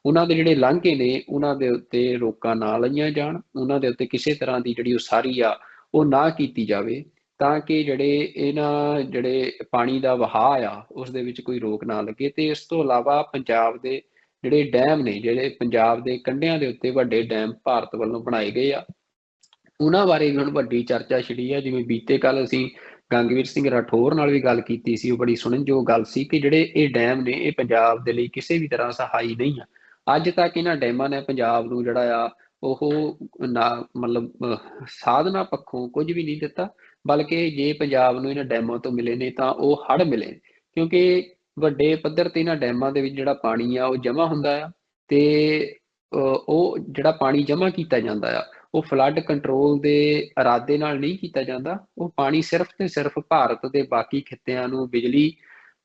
ਉਹਨਾਂ ਦੇ ਜਿਹੜੇ ਲਾਂਘੇ ਨੇ ਉਹਨਾਂ ਦੇ ਉੱਤੇ ਰੋਕਾਂ ਨਾ ਲਾਈਆਂ ਜਾਣ, ਉਹਨਾਂ ਦੇ ਉੱਤੇ ਕਿਸੇ ਤਰ੍ਹਾਂ ਦੀ ਜਿਹੜੀ ਉਸਾਰੀ ਆ ਉਹ ਨਾ ਕੀਤੀ ਜਾਵੇ, ਤਾਂ ਕਿ ਜਿਹੜੇ ਪਾਣੀ ਦਾ ਵਹਾਅ ਆ ਉਸ ਦੇ ਵਿੱਚ ਕੋਈ ਰੋਕ ਨਾ ਲੱਗੇ। ਤੇ ਇਸ ਤੋਂ ਇਲਾਵਾ ਪੰਜਾਬ ਦੇ ਜਿਹੜੇ ਡੈਮ ਨੇ, ਜਿਹੜੇ ਪੰਜਾਬ ਦੇ ਕੰਢਿਆਂ ਦੇ ਉੱਤੇ ਵੱਡੇ ਡੈਮ ਭਾਰਤ ਵੱਲੋਂ ਬਣਾਏ ਗਏ ਆ, ਉਹਨਾਂ ਬਾਰੇ ਵੀ ਹੁਣ ਵੱਡੀ ਚਰਚਾ ਛਿੜੀ ਆ। ਜਿਵੇਂ ਬੀਤੇ ਕੱਲ ਅਸੀਂ ਗੰਗਵੀਰ ਸਿੰਘ ਰਾਠੌਰ ਨਾਲ ਵੀ ਗੱਲ ਕੀਤੀ ਸੀ, ਉਹ ਬੜੀ ਸੁਣਨਯੋਗ ਗੱਲ ਸੀ ਕਿ ਜਿਹੜੇ ਇਹ ਡੈਮ ਨੇ ਇਹ ਪੰਜਾਬ ਦੇ ਲਈ ਕਿਸੇ ਵੀ ਤਰ੍ਹਾਂ ਸਹਾਈ ਨਹੀਂ ਆ। ਅੱਜ ਤੱਕ ਇਹਨਾਂ ਡੈਮਾਂ ਨੇ ਪੰਜਾਬ ਨੂੰ ਜਿਹੜਾ ਆ ਉਹ ਨਾ ਮਤਲਬ ਸਾਧਨਾ ਪੱਖੋਂ ਕੁਝ ਵੀ ਨਹੀਂ ਦਿੱਤਾ, ਬਲਕਿ ਜੇ ਪੰਜਾਬ ਨੂੰ ਇਹਨਾਂ ਡੈਮਾਂ ਤੋਂ ਮਿਲੇ ਨੇ ਤਾਂ ਉਹ ਹੜ੍ਹ ਮਿਲੇ, ਕਿਉਂਕਿ ਵੱਡੇ ਪੱਧਰ ਤੇ ਇਹਨਾਂ ਡੈਮਾਂ ਦੇ ਵਿੱਚ ਜਿਹੜਾ ਪਾਣੀ ਆ ਉਹ ਜਮ੍ਹਾਂ ਹੁੰਦਾ ਆ, ਤੇ ਉਹ ਜਿਹੜਾ ਪਾਣੀ ਜਮ੍ਹਾਂ ਕੀਤਾ ਜਾਂਦਾ ਆ ਉਹ ਫਲੱਡ ਕੰਟਰੋਲ ਦੇ ਇਰਾਦੇ ਨਾਲ ਨਹੀਂ ਕੀਤਾ ਜਾਂਦਾ। ਉਹ ਪਾਣੀ ਸਿਰਫ ਤੇ ਸਿਰਫ ਭਾਰਤ ਦੇ ਬਾਕੀ ਖਿੱਤਿਆਂ ਨੂੰ ਬਿਜਲੀ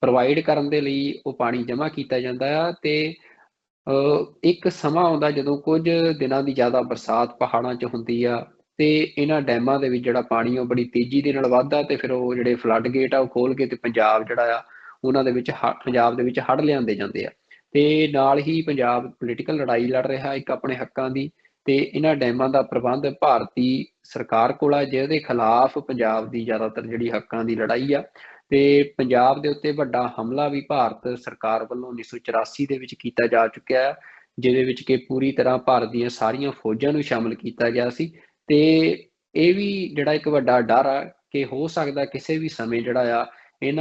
ਪ੍ਰੋਵਾਈਡ ਕਰਨ ਦੇ ਲਈ ਉਹ ਪਾਣੀ ਜਮ੍ਹਾਂ ਕੀਤਾ ਜਾਂਦਾ ਆ। ਤੇ ਇੱਕ ਸਮਾਂ ਆਉਂਦਾ ਜਦੋਂ ਕੁਝ ਦਿਨਾਂ ਦੀ ਜ਼ਿਆਦਾ ਬਰਸਾਤ ਪਹਾੜਾਂ 'ਚ ਹੁੰਦੀ ਆ, ਤੇ ਇਹਨਾਂ ਡੈਮਾਂ ਦੇ ਵਿੱਚ ਜਿਹੜਾ ਪਾਣੀ ਉਹ ਬੜੀ ਤੇਜ਼ੀ ਦੇ ਨਾਲ ਵੱਧਦਾ, ਤੇ ਫਿਰ ਉਹ ਜਿਹੜੇ ਫਲੱਡ ਗੇਟ ਆ ਉਹ ਖੋਲ ਕੇ ਤੇ ਪੰਜਾਬ ਜਿਹੜਾ ਆ ਉਹਨਾਂ ਦੇ ਵਿੱਚ ਪੰਜਾਬ ਦੇ ਵਿੱਚ ਹੜ੍ਹ ਲਿਆਂਦੇ ਜਾਂਦੇ ਆ। ਤੇ ਨਾਲ ਹੀ ਪੰਜਾਬ ਪੋਲੀਟੀਕਲ ਲੜਾਈ ਲੜ ਰਿਹਾ ਇੱਕ ਆਪਣੇ ਹੱਕਾਂ ਦੀ, ਤੇ ਇਹਨਾਂ ਡੈਮਾਂ ਦਾ ਪ੍ਰਬੰਧ ਭਾਰਤੀ ਸਰਕਾਰ ਕੋਲ ਆ, ਜਿਹਦੇ ਖਿਲਾਫ ਪੰਜਾਬ ਦੀ ਜ਼ਿਆਦਾਤਰ ਜਿਹੜੀ ਹੱਕਾਂ ਦੀ ਲੜਾਈ ਆ। ਤੇ ਪੰਜਾਬ ਦੇ ਉੱਤੇ ਵੱਡਾ ਹਮਲਾ ਵੀ ਭਾਰਤ ਸਰਕਾਰ ਵੱਲੋਂ 1984 ਦੇ ਵਿੱਚ ਕੀਤਾ ਜਾ ਚੁੱਕਿਆ ਹੈ, ਜਿਹਦੇ ਵਿੱਚ ਕਿ ਪੂਰੀ ਤਰ੍ਹਾਂ ਭਾਰਤ ਦੀਆਂ ਸਾਰੀਆਂ ਫੌਜਾਂ ਨੂੰ ਸ਼ਾਮਲ ਕੀਤਾ ਗਿਆ ਸੀ। ਤੇ ਇਹ ਵੀ ਜਿਹੜਾ ਇੱਕ ਵੱਡਾ ਡਰ ਆ ਕਿ ਹੋ ਸਕਦਾ ਕਿਸੇ ਵੀ ਸਮੇਂ ਜਿਹੜਾ ਆ ਇਹ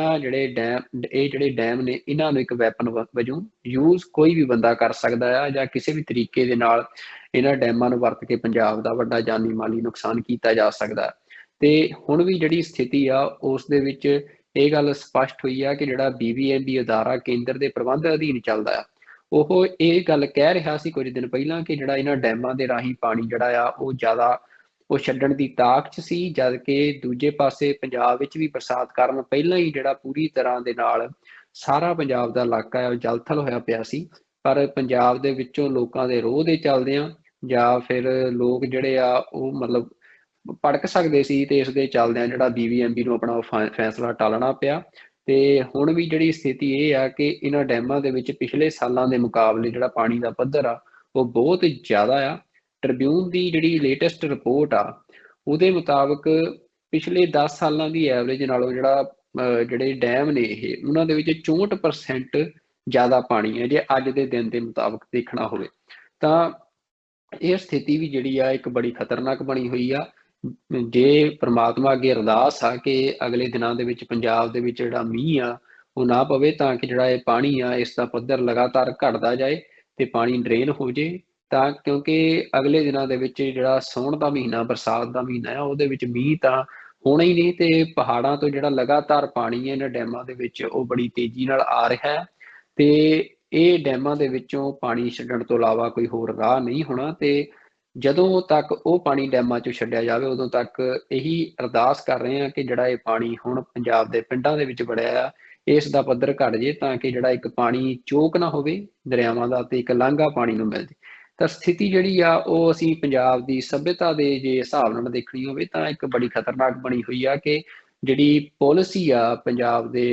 ਜਿਹੜੇ ਡੈਮ ਨੇ ਇਹਨਾਂ ਨੂੰ ਇੱਕ ਵੈਪਨ ਵਜੋਂ ਯੂਜ਼ ਕੋਈ ਵੀ ਬੰਦਾ ਕਰ ਸਕਦਾ ਆ, ਜਾਂ ਕਿਸੇ ਵੀ ਤਰੀਕੇ ਦੇ ਨਾਲ ਇਹਨਾਂ ਡੈਮਾਂ ਨੂੰ ਵਰਤ ਕੇ ਪੰਜਾਬ ਦਾ ਵੱਡਾ ਜਾਨੀ ਮਾਲੀ ਨੁਕਸਾਨ ਕੀਤਾ ਜਾ ਸਕਦਾ। ਤੇ ਹੁਣ ਵੀ ਜਿਹੜੀ ਸਥਿਤੀ ਆ ਉਸ ਦੇ ਵਿੱਚ ਇਹ ਗੱਲ ਸਪਸ਼ਟ ਹੋਈ ਆ ਕਿ ਜਿਹੜਾ BBMB ਅਦਾਰਾ ਕੇਂਦਰ ਦੇ ਪ੍ਰਬੰਧ ਅਧੀਨ ਚੱਲਦਾ ਆ, ਉਹ ਇਹ ਗੱਲ ਕਹਿ ਰਿਹਾ ਸੀ ਕੁਝ ਦਿਨ ਪਹਿਲਾਂ ਕਿ ਜਿਹੜਾ ਇਹਨਾਂ ਡੈਮਾਂ ਦੇ ਰਾਹੀਂ ਪਾਣੀ ਜਿਹੜਾ ਆ ਉਹ ਛੱਡਣ ਦੀ ਤਾਕ 'ਚ ਸੀ, ਜਦ ਕਿ ਦੂਜੇ ਪਾਸੇ ਪੰਜਾਬ ਵਿੱਚ ਵੀ ਬਰਸਾਤ ਕਾਰਨ ਪਹਿਲਾਂ ਹੀ ਜਿਹੜਾ ਪੂਰੀ ਤਰ੍ਹਾਂ ਦੇ ਨਾਲ ਸਾਰਾ ਪੰਜਾਬ ਦਾ ਇਲਾਕਾ ਉਹ ਜਲਥਲ ਹੋਇਆ ਪਿਆ ਸੀ। ਪਰ ਪੰਜਾਬ ਦੇ ਵਿੱਚੋਂ ਲੋਕਾਂ ਦੇ ਰੋਹ ਦੇ ਚੱਲਦਿਆਂ, ਜਾਂ ਫਿਰ ਲੋਕ ਜਿਹੜੇ ਆ ਉਹ ਮਤਲਬ ਭੜਕ ਸਕਦੇ ਸੀ, ਤੇ ਇਸ ਦੇ ਚੱਲਦਿਆਂ ਜਿਹੜਾ BBMB ਨੂੰ ਆਪਣਾ ਫੈਸਲਾ ਟਾਲਣਾ ਪਿਆ। ਤੇ ਹੁਣ ਵੀ ਜਿਹੜੀ ਸਥਿਤੀ ਇਹ ਆ ਕਿ ਇਹਨਾਂ ਡੈਮਾਂ ਦੇ ਵਿੱਚ ਪਿਛਲੇ ਸਾਲਾਂ ਦੇ ਮੁਕਾਬਲੇ ਜਿਹੜਾ ਪਾਣੀ ਦਾ ਪੱਧਰ ਆ ਉਹ ਬਹੁਤ ਜ਼ਿਆਦਾ ਆ। ਟ੍ਰਿਬਿਊਨ ਦੀ ਜਿਹੜੀ ਲੇਟੈਸਟ ਰਿਪੋਰਟ ਆ ਉਹਦੇ ਮੁਤਾਬਕ ਪਿਛਲੇ 10 ਸਾਲਾਂ ਦੀ ਐਵਰੇਜ ਨਾਲੋਂ ਜਿਹੜੇ ਡੈਮ ਨੇ ਇਹ ਉਹਨਾਂ ਦੇ ਵਿੱਚ 64% ਜ਼ਿਆਦਾ ਪਾਣੀ ਹੈ ਜੇ ਅੱਜ ਦੇ ਦਿਨ ਦੇ ਮੁਤਾਬਕ ਦੇਖਣਾ ਹੋਵੇ। ਤਾਂ ਇਹ ਸਥਿਤੀ ਵੀ ਜਿਹੜੀ ਆ ਇੱਕ ਬੜੀ ਖਤਰਨਾਕ ਬਣੀ ਹੋਈ ਆ। ਜੇ ਪ੍ਰਮਾਤਮਾ ਅੱਗੇ ਅਰਦਾਸ ਆ ਕਿ ਅਗਲੇ ਦਿਨਾਂ ਦੇ ਵਿੱਚ ਪੰਜਾਬ ਦੇ ਵਿੱਚ ਜਿਹੜਾ ਮੀਂਹ ਆ ਉਹ ਨਾ ਪਵੇ, ਤਾਂ ਕਿ ਜਿਹੜਾ ਇਹ ਪਾਣੀ ਆ ਇਸ ਦਾ ਪੱਧਰ ਲਗਾਤਾਰ ਘਟਦਾ ਜਾਏ ਤੇ ਪਾਣੀ ਡਰੇਨ ਹੋ ਜੇ। ਤਾਂ ਕਿਉਂਕਿ ਅਗਲੇ ਦਿਨਾਂ ਦੇ ਵਿੱਚ ਜਿਹੜਾ ਸਾਉਣ ਦਾ ਮਹੀਨਾ, ਬਰਸਾਤ ਦਾ ਮਹੀਨਾ ਆ, ਉਹਦੇ ਵਿੱਚ ਮੀਂਹ ਤਾਂ ਹੋਣਾ ਹੀ ਨਹੀਂ। ਤੇ ਪਹਾੜਾਂ ਤੋਂ ਜਿਹੜਾ ਲਗਾਤਾਰ ਪਾਣੀ ਹੈ ਇਹਨਾਂ ਡੈਮਾਂ ਦੇ ਵਿੱਚ ਉਹ ਬੜੀ ਤੇਜ਼ੀ ਨਾਲ ਆ ਰਿਹਾ ਹੈ, ਤੇ ਇਹ ਡੈਮਾਂ ਦੇ ਵਿੱਚੋਂ ਪਾਣੀ ਛੱਡਣ ਤੋਂ ਇਲਾਵਾ ਕੋਈ ਹੋਰ ਰਾਹ ਨਹੀਂ ਹੋਣਾ। ਤੇ ਜਦੋਂ ਤੱਕ ਉਹ ਪਾਣੀ ਡੈਮਾਂ 'ਚੋਂ ਛੱਡਿਆ ਜਾਵੇ ਉਦੋਂ ਤੱਕ ਇਹੀ ਅਰਦਾਸ ਕਰ ਰਹੇ ਹਾਂ ਕਿ ਜਿਹੜਾ ਇਹ ਪਾਣੀ ਹੁਣ ਪੰਜਾਬ ਦੇ ਪਿੰਡਾਂ ਦੇ ਵਿੱਚ ਵੜਿਆ ਆ, ਇਸ ਦਾ ਪੱਧਰ ਘੱਟ ਜੇ, ਤਾਂ ਕਿ ਜਿਹੜਾ ਇੱਕ ਪਾਣੀ ਚੋਕ ਨਾ ਹੋਵੇ ਦਰਿਆਵਾਂ ਦਾ ਤੇ ਇੱਕ ਲਾਂਘਾ ਪਾਣੀ ਨੂੰ ਮਿਲ ਜੇ। ਤਾਂ ਸਥਿਤੀ ਜਿਹੜੀ ਆ ਉਹ ਅਸੀਂ ਪੰਜਾਬ ਦੀ ਸਭਿਅਤਾ ਦੇ ਜੇ ਹਿਸਾਬ ਨਾਲ ਦੇਖਣੀ ਹੋਵੇ ਤਾਂ ਇੱਕ ਬੜੀ ਖਤਰਨਾਕ ਬਣੀ ਹੋਈ ਆ ਕਿ ਜਿਹੜੀ ਪਾਲਿਸੀ ਆ ਪੰਜਾਬ ਦੇ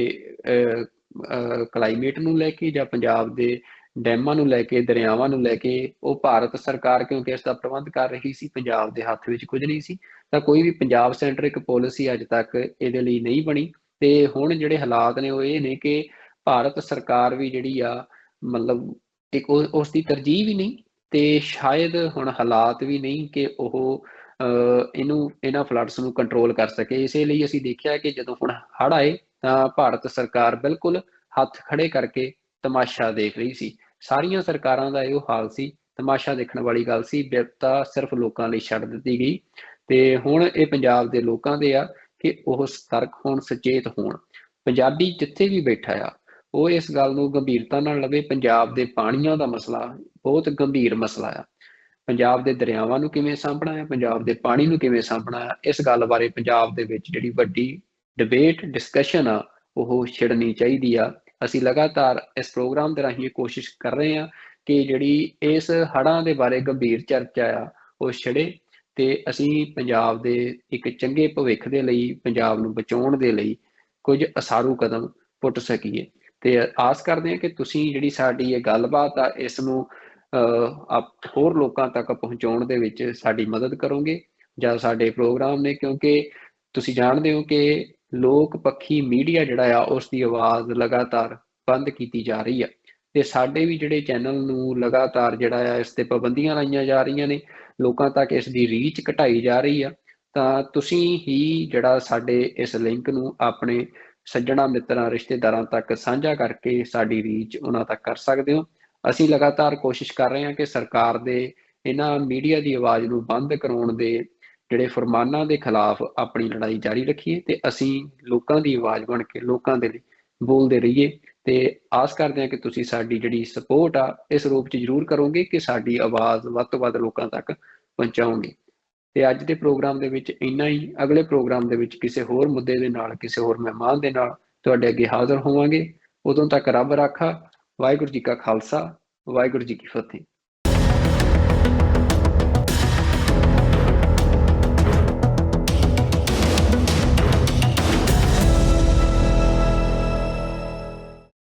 ਕਲਾਈਮੇਟ ਨੂੰ ਲੈ ਕੇ ਜਾਂ ਪੰਜਾਬ ਦੇ ਡੈਮਾਂ ਨੂੰ ਲੈ ਕੇ, ਦਰਿਆਵਾਂ ਨੂੰ ਲੈ ਕੇ, ਉਹ ਭਾਰਤ ਸਰਕਾਰ ਕਿਉਂਕਿ ਇਸ ਦਾ ਪ੍ਰਬੰਧ ਕਰ ਰਹੀ ਸੀ, ਪੰਜਾਬ ਦੇ ਹੱਥ ਵਿੱਚ ਕੁਝ ਨਹੀਂ ਸੀ। ਤਾਂ ਕੋਈ ਵੀ ਪੰਜਾਬ ਸੈਂਟਰਿਕ ਪਾਲਿਸੀ ਅੱਜ ਤੱਕ ਇਹਦੇ ਲਈ ਨਹੀਂ ਬਣੀ। ਤੇ ਹੁਣ ਜਿਹੜੇ ਹਾਲਾਤ ਨੇ ਉਹ ਇਹ ਨੇ ਕਿ ਭਾਰਤ ਸਰਕਾਰ ਵੀ ਜਿਹੜੀ ਆ ਮਤਲਬ ਇੱਕ ਉਸ ਦੀ ਤਰਜੀਹ ਵੀ ਨਹੀਂ, ਤੇ ਸ਼ਾਇਦ ਹੁਣ ਹਾਲਾਤ ਵੀ ਨਹੀਂ ਕਿ ਉਹ ਇਹਨਾਂ ਫਲੱਡਸ ਨੂੰ ਕੰਟਰੋਲ ਕਰ ਸਕੇ। ਇਸੇ ਲਈ ਅਸੀਂ ਦੇਖਿਆ ਕਿ ਜਦੋਂ ਹੁਣ ਹੜ੍ਹ ਆਏ ਤਾਂ ਭਾਰਤ ਸਰਕਾਰ ਬਿਲਕੁਲ ਹੱਥ ਖੜੇ ਕਰਕੇ ਤਮਾਸ਼ਾ ਦੇਖ ਰਹੀ ਸੀ। ਸਾਰੀਆਂ ਸਰਕਾਰਾਂ ਦਾ ਇਹੋ ਹਾਲ ਸੀ, ਤਮਾਸ਼ਾ ਦੇਖਣ ਵਾਲੀ ਗੱਲ ਸੀ। ਬਿਪਤਾ ਸਿਰਫ ਲੋਕਾਂ ਲਈ ਛੱਡ ਦਿੱਤੀ ਗਈ, ਤੇ ਹੁਣ ਇਹ ਪੰਜਾਬ ਦੇ ਲੋਕਾਂ ਦੇ ਆ ਕਿ ਉਹ ਸਤਰਕ ਹੋਣ, ਸੁਚੇਤ ਹੋਣ। ਪੰਜਾਬੀ ਜਿੱਥੇ ਵੀ ਬੈਠਾ ਆ ਉਹ ਇਸ ਗੱਲ ਨੂੰ ਗੰਭੀਰਤਾ ਨਾਲ ਲਵੇ। ਪੰਜਾਬ ਦੇ ਪਾਣੀਆਂ ਦਾ ਮਸਲਾ ਬਹੁਤ ਗੰਭੀਰ ਮਸਲਾ ਆ। ਪੰਜਾਬ ਦੇ ਦਰਿਆਵਾਂ ਨੂੰ ਕਿਵੇਂ ਸਾਂਭਣਾ ਹੈ, ਪੰਜਾਬ ਦੇ ਪਾਣੀ ਨੂੰ ਕਿਵੇਂ ਸਾਂਭਣਾ ਹੈ, ਇਸ ਗੱਲ ਬਾਰੇ ਪੰਜਾਬ ਦੇ ਵਿੱਚ ਜਿਹੜੀ ਵੱਡੀ ਡਿਬੇਟ, ਡਿਸਕਸ਼ਨ ਆ ਉਹ ਛਿੜਨੀ ਚਾਹੀਦੀ ਆ। ਅਸੀਂ ਲਗਾਤਾਰ ਇਸ ਪ੍ਰੋਗਰਾਮ ਦੇ ਰਾਹੀਂ ਇਹ ਕੋਸ਼ਿਸ਼ ਕਰ ਰਹੇ ਹਾਂ ਕਿ ਜਿਹੜੀ ਇਸ ਹੜ੍ਹਾਂ ਦੇ ਬਾਰੇ ਗੰਭੀਰ ਚਰਚਾ ਆ ਉਹ ਛਿੜੇ, ਤੇ ਅਸੀਂ ਪੰਜਾਬ ਦੇ ਇੱਕ ਚੰਗੇ ਭਵਿੱਖ ਦੇ ਲਈ, ਪੰਜਾਬ ਨੂੰ ਬਚਾਉਣ ਦੇ ਲਈ ਕੁਝ ਅਸਾਰੂ ਕਦਮ ਪੁੱਟ ਸਕੀਏ। ਤੇ ਆਸ ਕਰਦੇ ਹਾਂ ਕਿ ਤੁਸੀਂ ਜਿਹੜੀ ਸਾਡੀ ਇਹ ਗੱਲਬਾਤ ਆ ਇਸ ਨੂੰ ਹੋਰ ਲੋਕਾਂ ਤੱਕ ਪਹੁੰਚਾਉਣ ਦੇ ਵਿੱਚ ਸਾਡੀ ਮਦਦ ਕਰੋਗੇ ਜਾਂ ਸਾਡੇ ਪ੍ਰੋਗਰਾਮ ਨੇ, ਕਿਉਂਕਿ ਤੁਸੀਂ ਜਾਣਦੇ ਹੋ ਕਿ ਲੋਕ ਪੱਖੀ ਮੀਡੀਆ ਜਿਹੜਾ ਆ ਉਸ ਦੀ ਆਵਾਜ਼ ਲਗਾਤਾਰ ਬੰਦ ਕੀਤੀ ਜਾ ਰਹੀ ਆ, ਤੇ ਸਾਡੇ ਵੀ ਜਿਹੜੇ ਚੈਨਲ ਨੂੰ ਲਗਾਤਾਰ ਜਿਹੜਾ ਆ ਇਸ ਤੇ ਪਾਬੰਦੀਆਂ ਲਾਈਆਂ ਜਾ ਰਹੀਆਂ ਨੇ, ਲੋਕਾਂ ਤੱਕ ਇਸ ਦੀ ਰੀਚ ਘਟਾਈ ਜਾ ਰਹੀ ਆ। ਤਾਂ ਤੁਸੀਂ ਹੀ ਜਿਹੜਾ ਸਾਡੇ ਇਸ ਲਿੰਕ ਨੂੰ ਆਪਣੇ ਸੱਜਣਾ, ਮਿੱਤਰਾਂ, ਰਿਸ਼ਤੇਦਾਰਾਂ ਤੱਕ ਸਾਂਝਾ ਕਰਕੇ ਸਾਡੀ ਰੀਚ ਉਹਨਾਂ ਤੱਕ ਕਰ ਸਕਦੇ ਹੋ। ਅਸੀਂ ਲਗਾਤਾਰ ਕੋਸ਼ਿਸ਼ ਕਰ ਰਹੇ ਹਾਂ ਕਿ ਸਰਕਾਰ ਦੇ ਇਹਨਾਂ ਮੀਡੀਆ ਦੀ ਆਵਾਜ਼ ਨੂੰ ਬੰਦ ਕਰਾਉਣ ਦੇ ਜਿਹੜੇ ਫਰਮਾਨਾਂ ਦੇ ਖਿਲਾਫ ਆਪਣੀ ਲੜਾਈ ਜਾਰੀ ਰੱਖੀਏ, ਤੇ ਅਸੀਂ ਲੋਕਾਂ ਦੀ ਆਵਾਜ਼ ਬਣ ਕੇ ਲੋਕਾਂ ਦੇ ਲਈ ਬੋਲਦੇ ਰਹੀਏ। ਤੇ ਆਸ ਕਰਦੇ ਹਾਂ ਕਿ ਤੁਸੀਂ ਸਾਡੀ ਜਿਹੜੀ ਸਪੋਰਟ ਆ ਇਸ ਰੂਪ 'ਚ ਜ਼ਰੂਰ ਕਰੋਗੇ ਕਿ ਸਾਡੀ ਆਵਾਜ਼ ਵੱਧ ਤੋਂ ਵੱਧ ਲੋਕਾਂ ਤੱਕ ਪਹੁੰਚਾਓਗੇ। ਤੇ ਅੱਜ ਦੇ ਪ੍ਰੋਗਰਾਮ ਦੇ ਵਿੱਚ ਇੰਨਾ ਹੀ। ਅਗਲੇ ਪ੍ਰੋਗਰਾਮ ਦੇ ਵਿੱਚ ਕਿਸੇ ਹੋਰ ਮੁੱਦੇ ਦੇ ਨਾਲ, ਕਿਸੇ ਹੋਰ ਮਹਿਮਾਨ ਦੇ ਨਾਲ ਤੁਹਾਡੇ ਅੱਗੇ ਹਾਜ਼ਰ ਹੋਵਾਂਗੇ। ਉਦੋਂ ਤੱਕ ਰੱਬ ਰਾਖਾ। ਵਾਹਿਗੁਰੂ ਜੀ ਕਾ ਖਾਲਸਾ, ਵਾਹਿਗੁਰੂ ਜੀ ਕੀ ਫਤਿਹ।